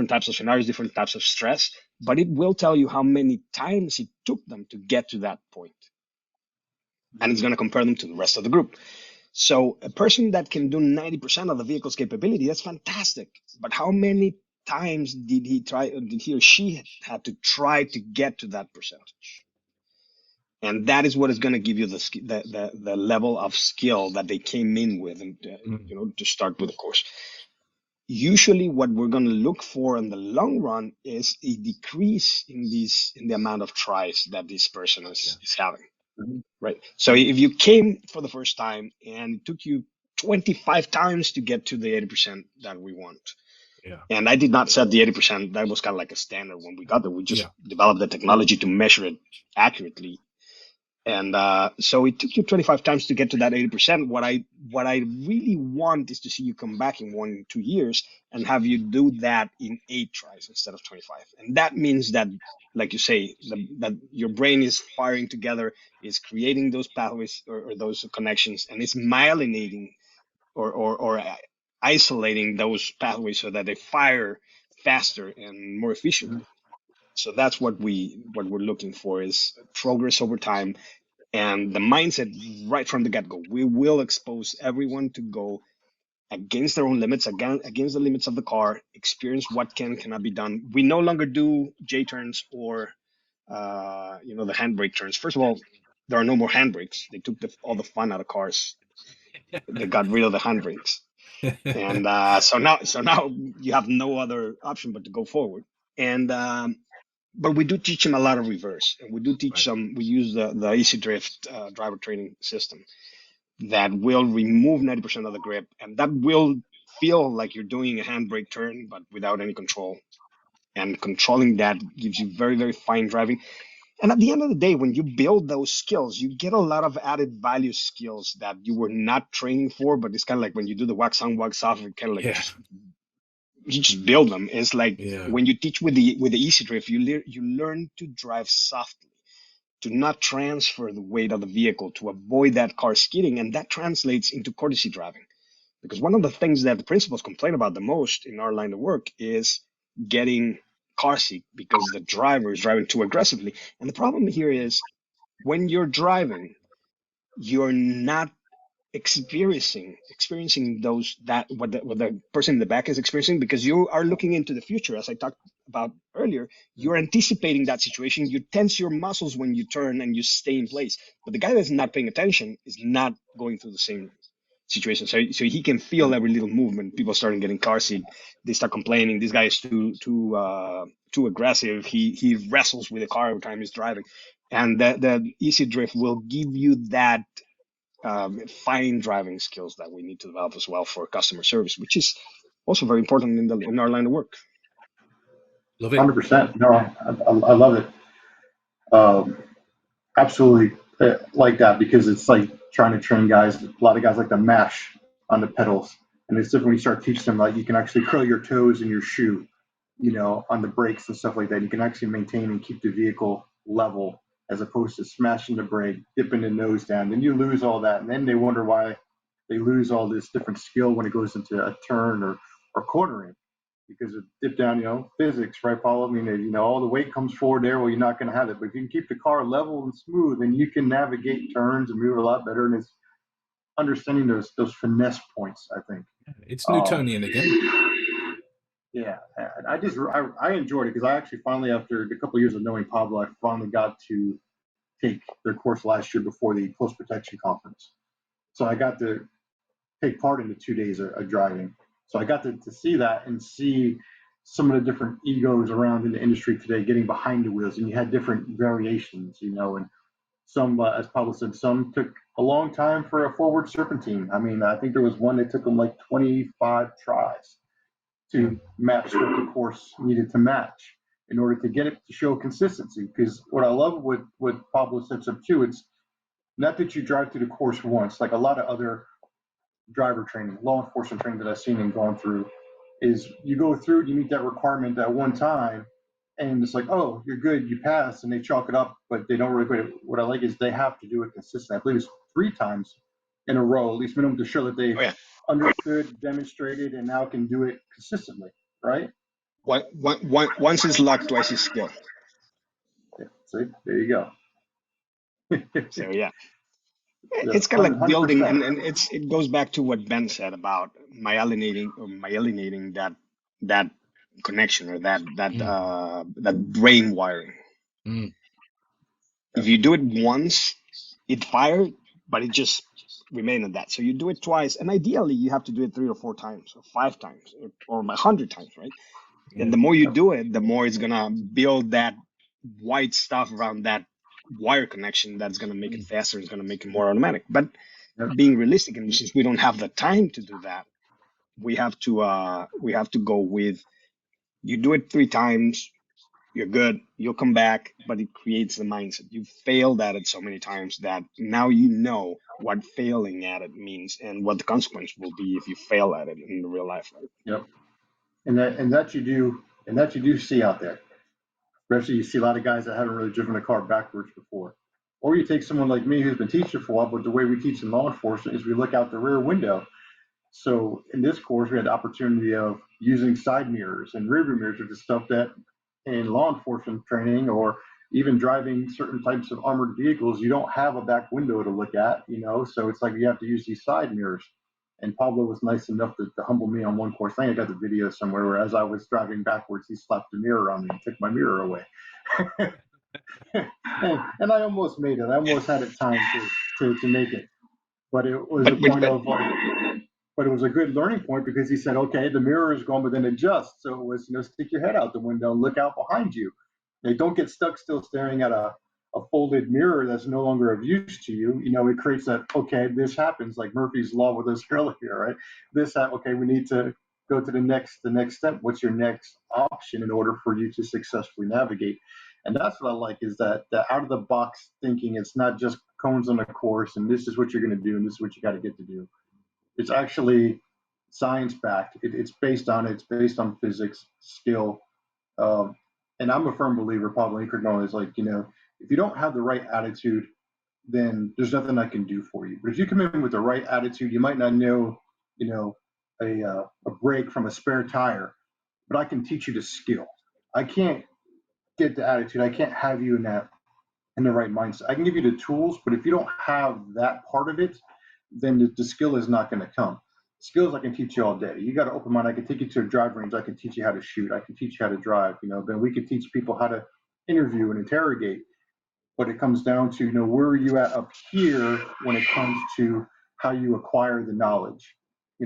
types of scenarios, different types of stress. But it will tell you how many times it took them to get to that point. And it's going to compare them to the rest of the group. So a person that can do 90% of the vehicle's capability, that's fantastic. But how many times did he or she had to try to get to that percentage? And that is what is going to give you the level of skill that they came in with, and to start with the course. Usually what we're going to look for in the long run is a decrease in the amount of tries that this person is having. Right. So if you came for the first time and it took you 25 times to get to the 80% that we want. Yeah. And I did not set the 80%. That was kind of like a standard when we got there. We just developed the technology to measure it accurately. And so it took you 25 times to get to that 80%. What I really want is to see you come back in 1 2 years and have you do that in 8 tries instead of 25. And that means that, like you say, that your brain is firing together, is creating those pathways or those connections, and it's myelinating or isolating those pathways so that they fire faster and more efficiently. So that's what we're looking for, is progress over time. And the mindset right from the get-go. We will expose everyone to go against their own limits, against the limits of the car, experience what cannot be done. We no longer do J-turns or the handbrake turns. First of all, there are no more handbrakes. They took all the fun out of cars. They got rid of the handbrakes. And so now you have no other option but to go forward. And but we do teach them a lot of reverse, and we do teach them. We use the Easy Drift driver training system that will remove 90% of the grip, and that will feel like you're doing a handbrake turn, but without any control. And controlling that gives you very, very fine driving. And at the end of the day, when you build those skills, you get a lot of added value skills that you were not training for. But it's kind of like when you do the wax on, wax off, it kind of like you just build them. It's like when you teach with the Easy Drift, you learn to drive softly, to not transfer the weight of the vehicle, to avoid that car skidding, and that translates into courtesy driving. Because one of the things that the principals complain about the most in our line of work is getting car sick because the driver is driving too aggressively. And the problem here is when you're driving, you're not experiencing what the person in the back is experiencing, because you are looking into the future, as I talked about earlier, you're anticipating that situation. You tense your muscles when you turn and you stay in place. But the guy that's not paying attention is not going through the same situation. So he can feel every little movement. People starting getting car seat. They start complaining. This guy is too aggressive. He wrestles with the car every time he's driving. And the easy drift will give you that fine driving skills that we need to develop as well for customer service, which is also very important in our line of work. Love it. 100%. No, I love it. Um, Absolutely like that, because it's like trying to train guys. A lot of guys like to mash on the pedals, and it's different when you start teaching them like you can actually curl your toes in your shoe, on the brakes and stuff like that. You can actually maintain and keep the vehicle level as opposed to smashing the brake, dipping the nose down. Then you lose all that, and then they wonder why they lose all this different skill when it goes into a turn or cornering, because of dip down, physics, right, Paul? I mean, all the weight comes forward there. Well, you're not going to have it. But if you can keep the car level and smooth, then you can navigate turns and move a lot better. And it's understanding those finesse points, I think. It's Newtonian again. Yeah, and I enjoyed it because I actually finally, after a couple of years of knowing Pablo, I finally got to take their course last year before the Close Protection Conference. So I got to take part in the 2 days of driving. So I got to see that and see some of the different egos around in the industry today getting behind the wheels, and you had different variations, and some, as Pablo said, some took a long time for a forward serpentine. I mean, I think there was one that took them like 25 tries to match what the course needed to match in order to get it to show consistency. Because what I love with what Pablo sets up too, it's not that you drive through the course once, like a lot of other driver training, law enforcement training that I've seen and gone through, is you go through, you meet that requirement at one time, and it's like, oh, you're good, you pass, and they chalk it up, but they don't really put it. What I like is they have to do it consistently. I believe it's 3 times in a row, at least minimum, to show that they understood, demonstrated, and now can do it consistently, right? Once is luck, twice is skill. Yeah, see, there you go. So yeah. It's kind of like building, and it goes back to what Ben said about myelinating that connection or that brain wiring. If you do it once, it fired, but it just remained on that. So you do it twice, and ideally you have to do it 3 or 4 times, or 5 times, or 100 times, right? And the more you do it, the more it's gonna build that white stuff around that wire connection that's going to make it faster. It's going to make it more automatic. But being realistic, and since we don't have the time to do that, we have to go with, you do it 3 times, you're good, you'll come back, but it creates the mindset. You failed at it so many times that now you know what failing at it means and what the consequence will be if you fail at it in real life. Right? Yep. And that you do see out there. Especially you see a lot of guys that haven't really driven a car backwards before. Or you take someone like me who's been teaching for a while, but the way we teach in law enforcement is we look out the rear window. So in this course, we had the opportunity of using side mirrors and rear view mirrors, which is stuff that in law enforcement training or even driving certain types of armored vehicles, you don't have a back window to look at, so it's like you have to use these side mirrors. And Pablo was nice enough to humble me on one course. I think I got the video somewhere where as I was driving backwards, he slapped the mirror on me and took my mirror away. and I almost made it. I almost had it time to make it. But it was but it was a good learning point because he said, okay, the mirror is gone, but then adjust. So it was, stick your head out the window and look out behind you. Don't get stuck still staring at a folded mirror that's no longer of use to you. It creates that, okay, this happens, like Murphy's Law with us earlier, right? Okay, we need to go to the next step. What's your next option in order for you to successfully navigate? And that's what I like, is that the out of the box thinking. It's not just cones on a course and this is what you're going to do and this is what you got to get to do. It's actually science backed. It's based on physics, skill. And I'm a firm believer, Pablo Incarnado, is like, if you don't have the right attitude, then there's nothing I can do for you. But if you come in with the right attitude, you might not know, a brake from a spare tire, but I can teach you the skill. I can't get the attitude. I can't have you in the right mindset. I can give you the tools, but if you don't have that part of it, then the skill is not going to come. Skills I can teach you all day. You got an open mind. I can take you to a drive range. I can teach you how to shoot. I can teach you how to drive. Then we can teach people how to interview and interrogate. But it comes down to, where are you at up here when it comes to how you acquire the knowledge?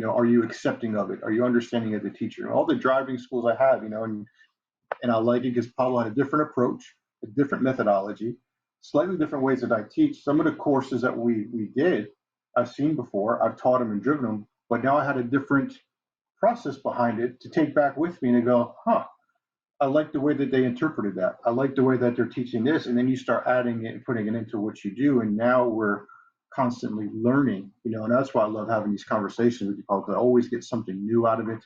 Are you accepting of it? Are you understanding of the teacher? All the driving schools I have, and I like it because Pablo had a different approach, a different methodology, slightly different ways that I teach. Some of the courses that we did, I've seen before, I've taught them and driven them, but now I had a different process behind it to take back with me and go, I like the way that they interpreted that. I like the way that they're teaching this. And then you start adding it and putting it into what you do. And now we're constantly learning, and that's why I love having these conversations with you, Paul, because I always get something new out of it.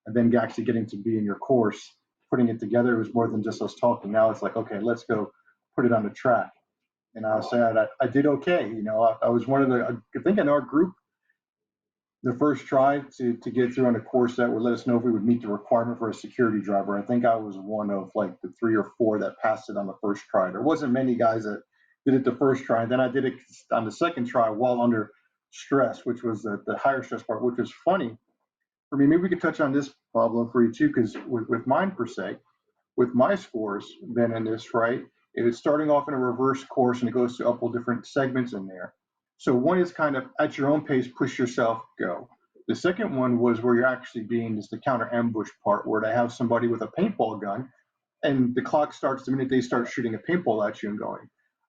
And then actually getting to be in your course, putting it together, it was more than just us talking. Now it's like, okay, let's go put it on the track. And I was saying I did okay. I was one of I think in our group, the first try to get through on a course that would let us know if we would meet the requirement for a security driver. I think I was one of like the 3 or 4 that passed it on the first try. There wasn't many guys that did it the first try. And then I did it on the second try while under stress, which was the higher stress part, which was funny for me. Maybe we could touch on this, Pablo, for you too, because with mine per se, with my scores then in this, right, it is starting off in a reverse course and it goes to a couple different segments in there. So one is kind of at your own pace, push yourself, go. The second one was where you're actually being is the counter ambush part, where they have somebody with a paintball gun and the clock starts the minute they start shooting a paintball at you and going.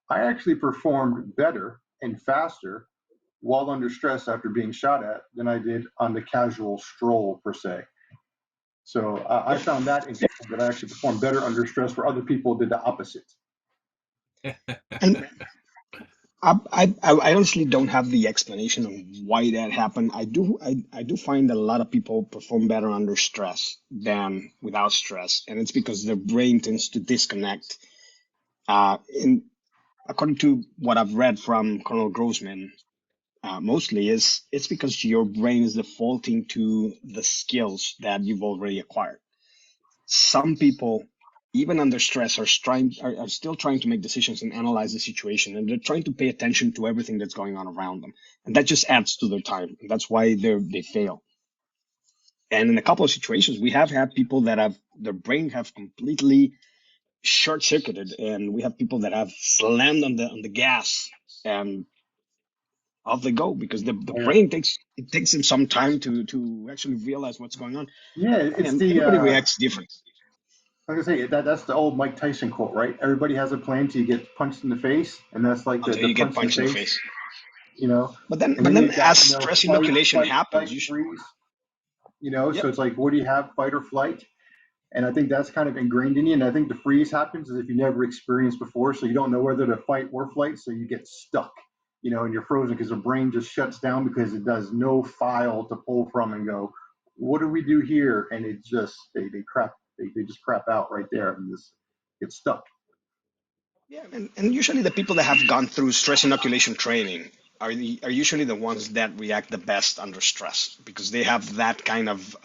I actually performed better and faster while under stress after being shot at than I did on the casual stroll per se. So I found that interesting, that I actually performed better under stress where other people did the opposite. And I honestly don't have the explanation of why that happened. I do find that a lot of people perform better under stress than without stress, and it's because their brain tends to disconnect. In According to what I've read from Colonel Grossman, mostly it's because your brain is defaulting to the skills that you've already acquired. Some people, even under stress, are still trying to make decisions and analyze the situation, and they're trying to pay attention to everything that's going on around them, and that just adds to their time, and that's why they fail. And in a couple of situations, we have had people that have their brain have completely short circuited, and we have people that have slammed on the gas and off they go because the brain takes them some time to actually realize what's going on. Yeah, it's And the everybody reacts different. like I say, that's the old Mike Tyson quote, right? Everybody has a plan till you get punched in the face, and that's like Until the you get punch in punched in the the face, face. you know. But And then then you've as got stress fight, inoculation fight, happens, fight, you should, freeze, So yep, it's like, what do you have, fight or flight? And I think that's kind of ingrained in you. And I think the freeze happens as if you never experienced before, so you don't know whether to fight or flight, so you get stuck, and you're frozen because the brain just shuts down because it does no file to pull from and go, what do we do here? And it just they just crap out right there and just get stuck. yeah, and usually the people that have gone through stress inoculation training are usually the ones that react the best under stress because they have that kind of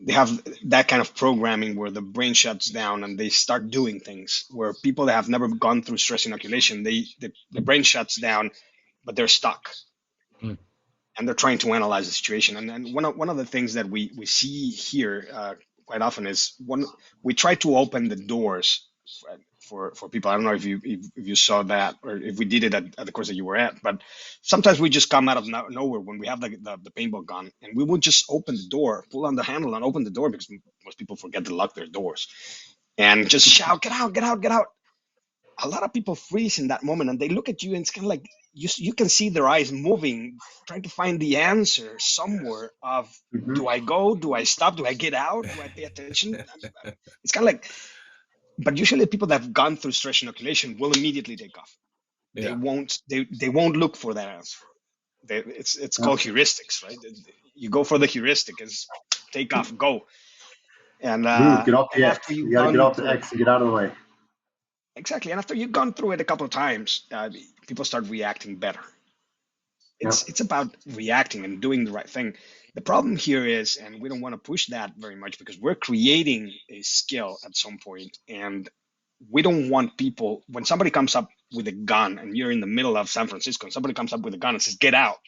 they have that kind of programming where the brain shuts down and they start doing things. Where people that have never gone through stress inoculation, the brain shuts down, but they're stuck. Mm. And they're trying to analyze the situation. And one of the things that we see here quite often is we try to open the doors for people. I don't know if you saw that or if we did it at the course that you were at, but sometimes we just come out of nowhere when we have the paintball gun, and we would just open the door, pull on the handle, and open the door because most people forget to lock their doors, and just shout, "Get out! Get out! Get out!" A lot of people freeze in that moment and they look at you and it's kind of like you can see their eyes moving, trying to find the answer somewhere of Mm-hmm. do I go, do I stop, do I get out, do I pay attention? It's kind of like, but usually people that have gone through stress inoculation will immediately take off. They Yeah. won't look for that answer. It's called heuristics, right? You go for the heuristic, is take off, go. And Move, get off the after X. You you've got to get gone off the through it, X and get out of the way. exactly. And after you've gone through it a couple of times, people start reacting better. Yep. It's about reacting and doing the right thing. The problem here is, and we don't want to push that very much because we're creating a skill at some point, and we don't want people when somebody comes up with a gun and you're in the middle of San Francisco and somebody comes up with a gun and says, "Get out."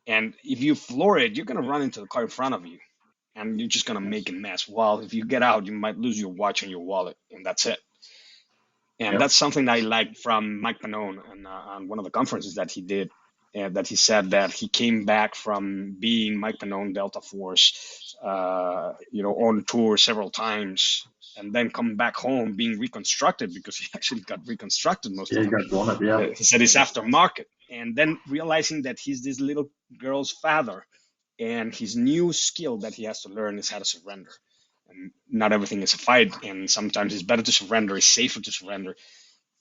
And if you floor it, you're going to run into the car in front of you, and you're just going to make a mess. Well, if you get out, you might lose your watch and your wallet, and that's it. And that's something I liked from Mike Pannone on one of the conferences that he did, that he said that he came back from being Mike Pannone, Delta Force, on tour several times, and then come back home being reconstructed, because he actually got reconstructed most of he the got blown up. He said it's aftermarket. And then realizing that he's this little girl's father, and his new skill that he has to learn is how to surrender. And not everything is a fight, and sometimes it's better to surrender, it's safer to surrender.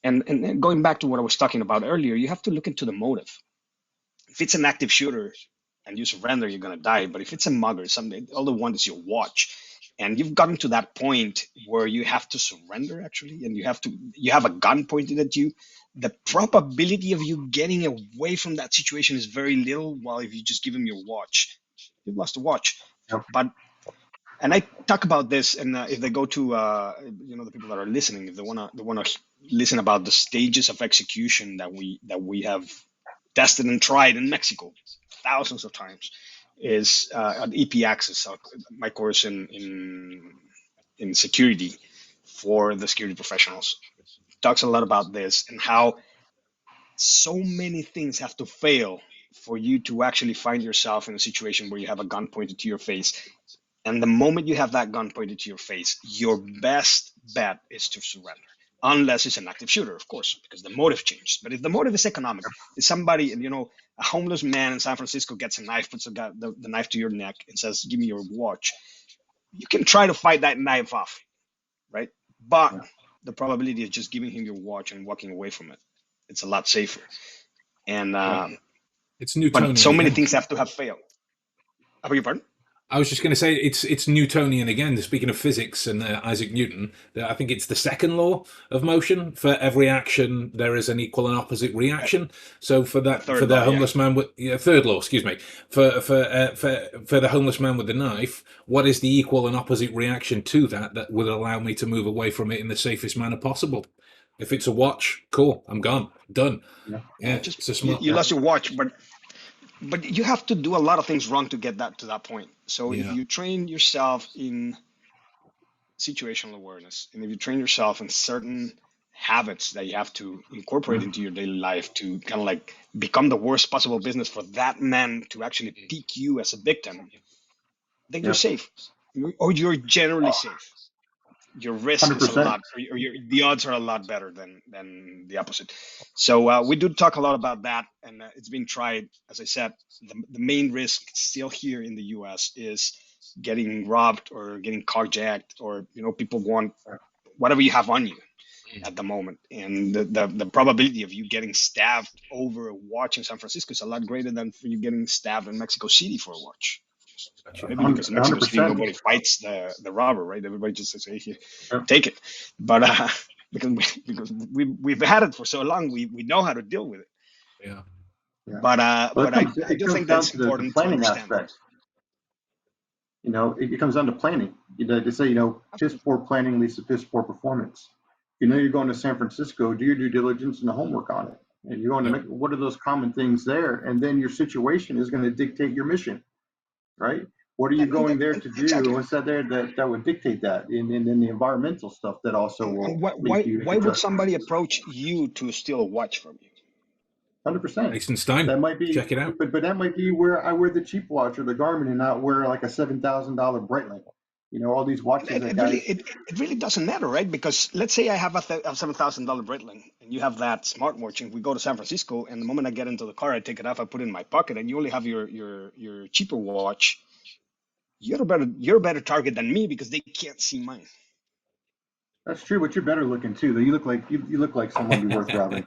And going back to what I was talking about earlier, you have to look into the motive. If it's an active shooter and you surrender, you're going to die. But if it's a mugger, something, all they want is your watch, and you've gotten to that point where you have to surrender actually, and you have a gun pointed at you, the probability of you getting away from that situation is very little. While if you just give him your watch, you've lost the watch. But and I talk about this, and if they go to the people that are listening, if they wanna listen about the stages of execution that we have tested and tried in Mexico thousands of times, is at EP Access, my course in security for the security professionals. Talks a lot about this and how so many things have to fail for you to actually find yourself in a situation where you have a gun pointed to your face. And the moment you have that gun pointed to your face, your best bet is to surrender. Unless it's an active shooter, of course, because the motive changed. But if the motive is economic, if somebody, a homeless man in San Francisco gets a knife, puts the knife to your neck and says, "Give me your watch," you can try to fight that knife off, right? But the probability of just giving him your watch and walking away from it, it's a lot safer. And it's Newtonian. But so many things have to have failed. I beg your pardon? I was just going to say it's Newtonian again. Speaking of physics and Isaac Newton, I think it's the second law of motion. For every action, there is an equal and opposite reaction. So for that, for the homeless man with third law, excuse me, for the homeless man with the knife, what is the equal and opposite reaction to that would allow me to move away from it in the safest manner possible? If it's a watch, cool, I'm gone, done. Yeah, just it's a smart. You lost your watch, but you have to do a lot of things wrong to get that to that point. So if you train yourself in situational awareness, and if you train yourself in certain habits that you have to incorporate into your daily life to kind of like become the worst possible business for that man to actually pick you as a victim, then you're safe, or you're generally safe. Your risk 100%. Is a lot, or the odds are a lot better than the opposite. So we do talk a lot about that, and it's been tried. As I said, the main risk still here in the U.S. is getting robbed or getting carjacked, or people want whatever you have on you at the moment, and the probability of you getting stabbed over a watch in San Francisco is a lot greater than for you getting stabbed in Mexico City for a watch. Maybe because in Mexico City nobody fights the robber, right? Everybody just says, "Hey, here, take it." But because we've had it for so long, we know how to deal with it. Yeah. But I do think that's important to understand. It comes down to planning. They say, piss poor planning leads to piss poor performance. You're going to San Francisco, do your due diligence and the homework on it. And you're going to make, what are those common things there? And then your situation is going to dictate your mission, right? What are you going there to do? Exactly. What's that there that would dictate that? And then the environmental stuff that also will. Why would somebody approach you to steal a watch from you? 100%. Eisenstein. That might be. Check it out. But that might be where I wear the cheap watch or the Garmin and not wear like a $7,000 Breitling. All these watches. It really doesn't matter, right? Because let's say I have a $7,000 Breitling and you have that smartwatch, and we go to San Francisco, and the moment I get into the car, I take it off, I put it in my pocket, and you only have your cheaper watch. You're a better target than me because they can't see mine. That's true, but you're better looking too. You look like someone be worth robbing.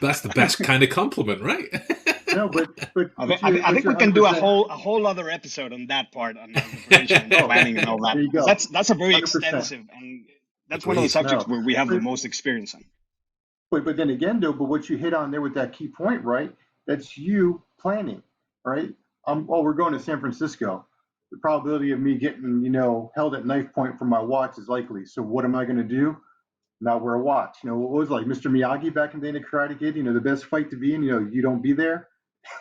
That's the best kind of compliment, right? No, but I think we can do a whole other episode on that part, on the prevention and planning and all that. That's a very 100%. Extensive, and that's one of the subjects where we have the most experience on. But then again, though, what you hit on there with that key point, right? That's you planning, right? We're going to San Francisco. The probability of me getting, held at knife point for my watch is likely. So what am I going to do? not wear a watch. You know, what was like Mr. Miyagi back in the day in the Karate Kid? You know, the best fight to be in, you know, you don't be there.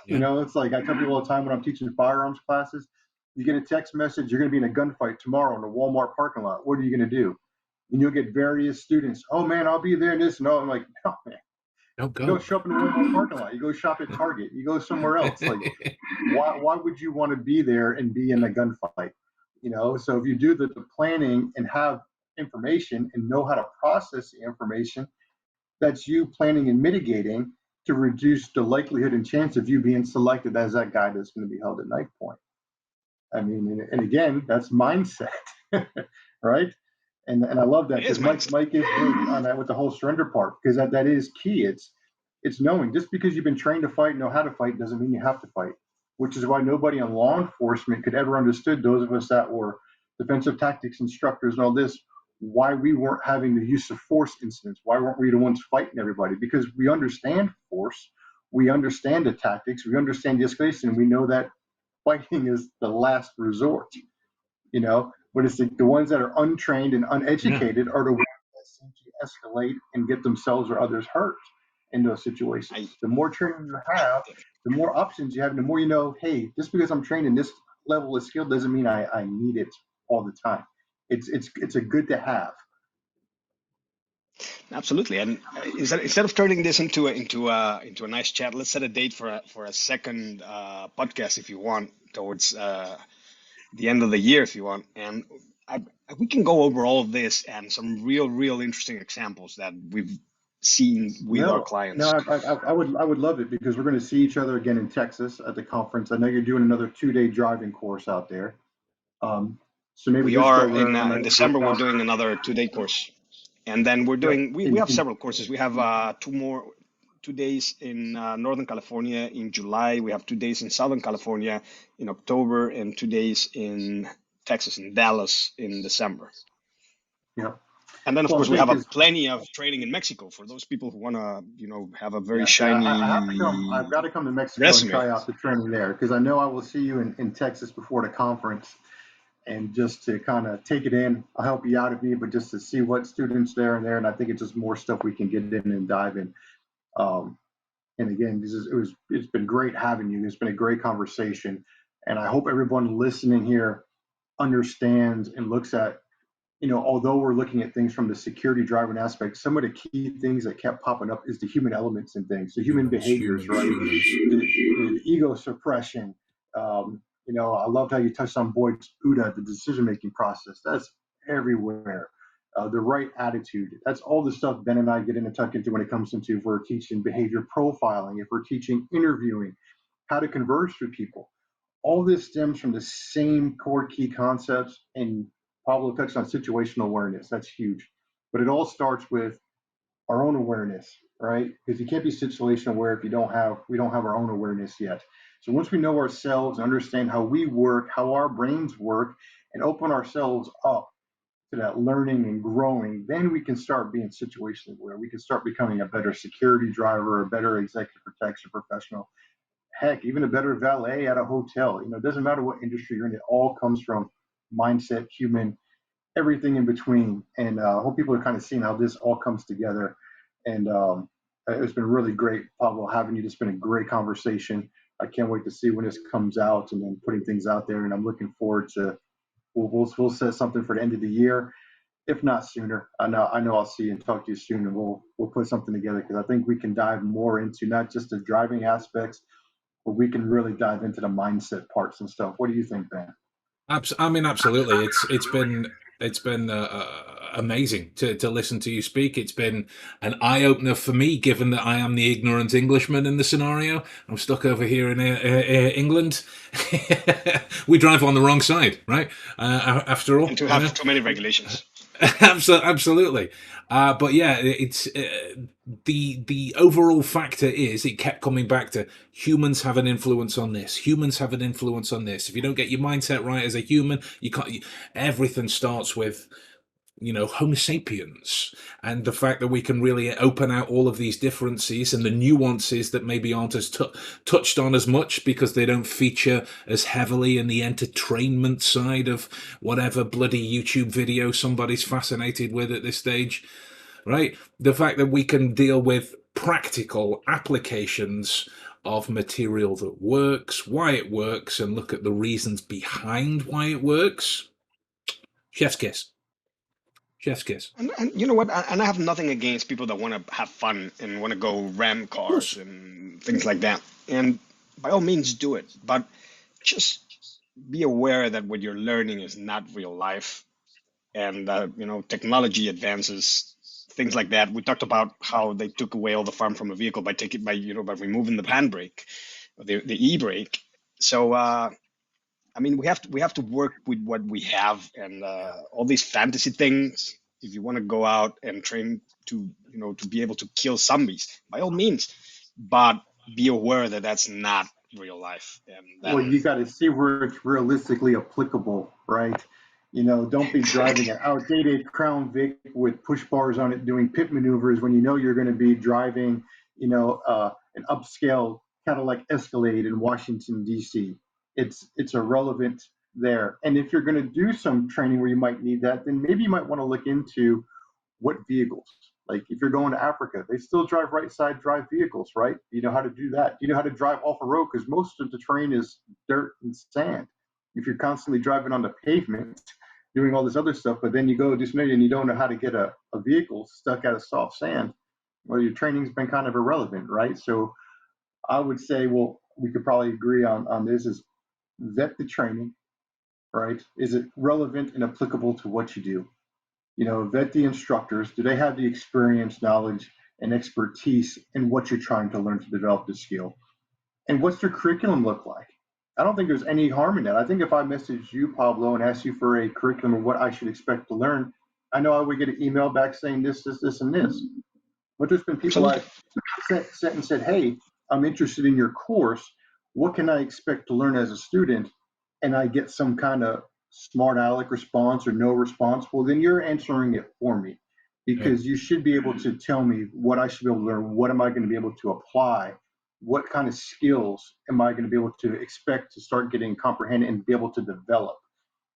You Yeah. know, it's like I tell people all the time when I'm teaching firearms classes, you get a text message, you're going to be in a gunfight tomorrow in a Walmart parking lot. What are you going to do? And you'll get various students, oh man, I'll be there and this and all. I'm like, no, man, Don't you go go. show up in the Walmart parking lot. You go shop at Target. You go somewhere else. Like, why would you want to be there and be in a gunfight? You know, so if you do the planning and have information and know how to process the information, that's you planning and mitigating to reduce the likelihood and chance of you being selected as that guy that's going to be held at knife point. I mean, and again, that's mindset, right? And I love that It is because Mike is great on that with the whole surrender part, because that is key. It's knowing just because you've been trained to fight, know how to fight, doesn't mean you have to fight. Which is why nobody in law enforcement could ever understood, those of us that were defensive tactics instructors and all this, why we weren't having the use of force incidents. Why weren't we the ones fighting everybody? Because we understand force, we understand the tactics, we understand the escalation, and we know that fighting is the last resort, you know. But it's the ones that are untrained and uneducated are the ones that seem to escalate and get themselves or others hurt in those situations. The more training you have, the more options you have, and the more you know, hey, just because I'm trained in this level of skill doesn't mean I need it all the time. It's a good to have. Absolutely. And instead of turning this into a nice chat, let's set a date for a second podcast if you want, towards the end of the year if you want, and I, we can go over all of this and some real interesting examples that we've seen with our clients. I would love it, because we're going to see each other again in Texas at the conference. I know you're doing another 2-day driving course out there. So maybe We this go are around in December. We're doing another 2-day course, and then we're doing we have several courses. We have 2 days in Northern California in July. We have 2 days in Southern California in October, and 2 days in Texas, in Dallas, in December. Yeah. And then, of course, we have plenty of training in Mexico for those people who want to, have a very shiny. I've got to come to Mexico resume. And try out the training there, because I know I will see you in Texas before the conference, and just to kind of take it in. I'll help you out if need, but just to see what students there, and I think it's just more stuff we can get in and dive in. And again, it's been great having you. It's been a great conversation, and I hope everyone listening here understands and looks at, although we're looking at things from the security driving aspect, some of the key things that kept popping up is the human elements and things, the human behaviors, right? The ego suppression. I loved how you touched on Boyd's UDA, the decision-making process. That's everywhere. The right attitude. That's all the stuff Ben and I get in and tuck into when it comes into, if we're teaching behavior profiling, if we're teaching interviewing, how to converse with people. All this stems from the same core key concepts, and Pablo touched on situational awareness. That's huge. But it all starts with our own awareness, right? Because you can't be situational aware if we don't have our own awareness yet. So once we know ourselves, understand how we work, how our brains work, and open ourselves up to that learning and growing, then we can start being situationally aware. We can start becoming a better security driver, a better executive protection professional, heck, even a better valet at a hotel. It doesn't matter what industry you're in. It all comes from mindset, human, everything in between. And I hope people are kind of seeing how this all comes together. And it's been really great, Pablo, having you. It's been a great conversation. I can't wait to see when this comes out and then putting things out there. And I'm looking forward to, we'll set something for the end of the year, if not sooner. I know I'll see you and talk to you soon, and we'll put something together, because I think we can dive more into not just the driving aspects, but we can really dive into the mindset parts and stuff. What do you think, Ben? Absolutely. It's been amazing to listen to you speak. It's been an eye opener for me, given that I am the ignorant Englishman in the scenario. I'm stuck over here in England. We drive on the wrong side, right? After all, and to have too many regulations. Absolutely. But yeah, it's the overall factor is it kept coming back to humans have an influence on this. Humans have an influence on this. If you don't get your mindset right as a human, you can't. Everything starts with, Homo sapiens, and the fact that we can really open out all of these differences and the nuances that maybe aren't as touched on as much because they don't feature as heavily in the entertainment side of whatever bloody YouTube video somebody's fascinated with at this stage. right? The fact that we can deal with practical applications of material that works, why it works, and look at the reasons behind why it works. Chef's kiss. Chef's kiss. And you know what? And I have nothing against people that want to have fun and want to go ram Of cars course. and things like that. And by all means, do it. But just be aware that what you're learning is not real life. And technology advances, things like that. We talked about how they took away all the fun from a vehicle by removing the handbrake, the e-brake. So I mean, we have to work with what we have, and all these fantasy things. If you want to go out and train to be able to kill zombies, by all means, but be aware that that's not real life. And Well, then you got to see where it's realistically applicable, right? Don't be driving an outdated Crown Vic with push bars on it doing pit maneuvers when you know you're going to be driving, an upscale Cadillac Escalade in Washington, D.C. It's irrelevant there. And if you're going to do some training where you might need that, then maybe you might want to look into what vehicles. Like if you're going to Africa, they still drive right side drive vehicles, right? You know how to do that. You know how to drive off a road because most of the terrain is dirt and sand. If you're constantly driving on the pavement, doing all this other stuff, but then you go do something and you don't know how to get a vehicle stuck out of soft sand, well, your training's been kind of irrelevant, right? So I would say, well, we could probably agree on this is vet the training, right? Is it relevant and applicable to what you do? Vet the instructors. Do they have the experience, knowledge, and expertise in what you're trying to learn to develop the skill? And what's their curriculum look like? I don't think there's any harm in that. I think if I message you, Pablo, and ask you for a curriculum of what I should expect to learn, I know I would get an email back saying this, and this. But there's been people absolutely. I've sent and said, hey, I'm interested in your course. What can I expect to learn as a student? And I get some kind of smart aleck response or no response. Well, then you're answering it for me because you should be able to tell me what I should be able to learn. What am I going to be able to apply? What kind of skills am I going to be able to expect to start getting comprehended and be able to develop?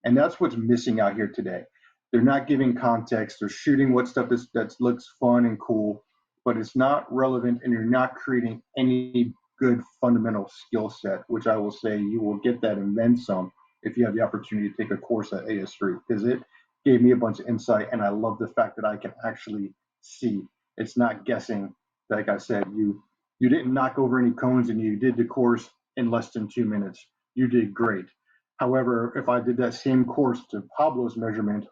And that's what's missing out here today. They're not giving context. They're shooting what stuff that looks fun and cool, but it's not relevant, and you're not creating any good fundamental skill set, which I will say you will get that and then some if you have the opportunity to take a course at AS3, because it gave me a bunch of insight, and I love the fact that I can actually see. It's not guessing. Like I said, you didn't knock over any cones, and you did the course in less than 2 minutes. You did great. However, if I did that same course to Pablo's measurement,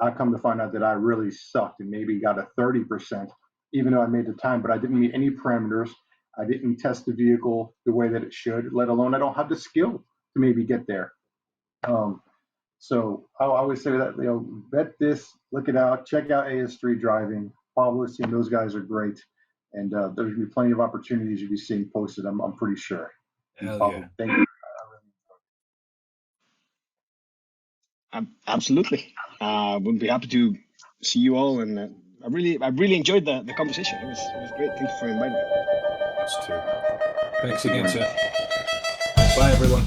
I come to find out that I really sucked and maybe got a 30%, even though I made the time, but I didn't meet any parameters. I didn't test the vehicle the way that it should, let alone I don't have the skill to maybe get there. So I always say that, vet this, look it out, check out AS3 Driving. Pablo's team, those guys are great. And there's going to be plenty of opportunities you'll be seeing posted, I'm pretty sure. Hell Pablo, yeah. thank you. Absolutely. We'll be happy to see you all, and I really enjoyed the conversation. It was great. Thank you for inviting me. Us too. Thanks again, sir. Bye, everyone.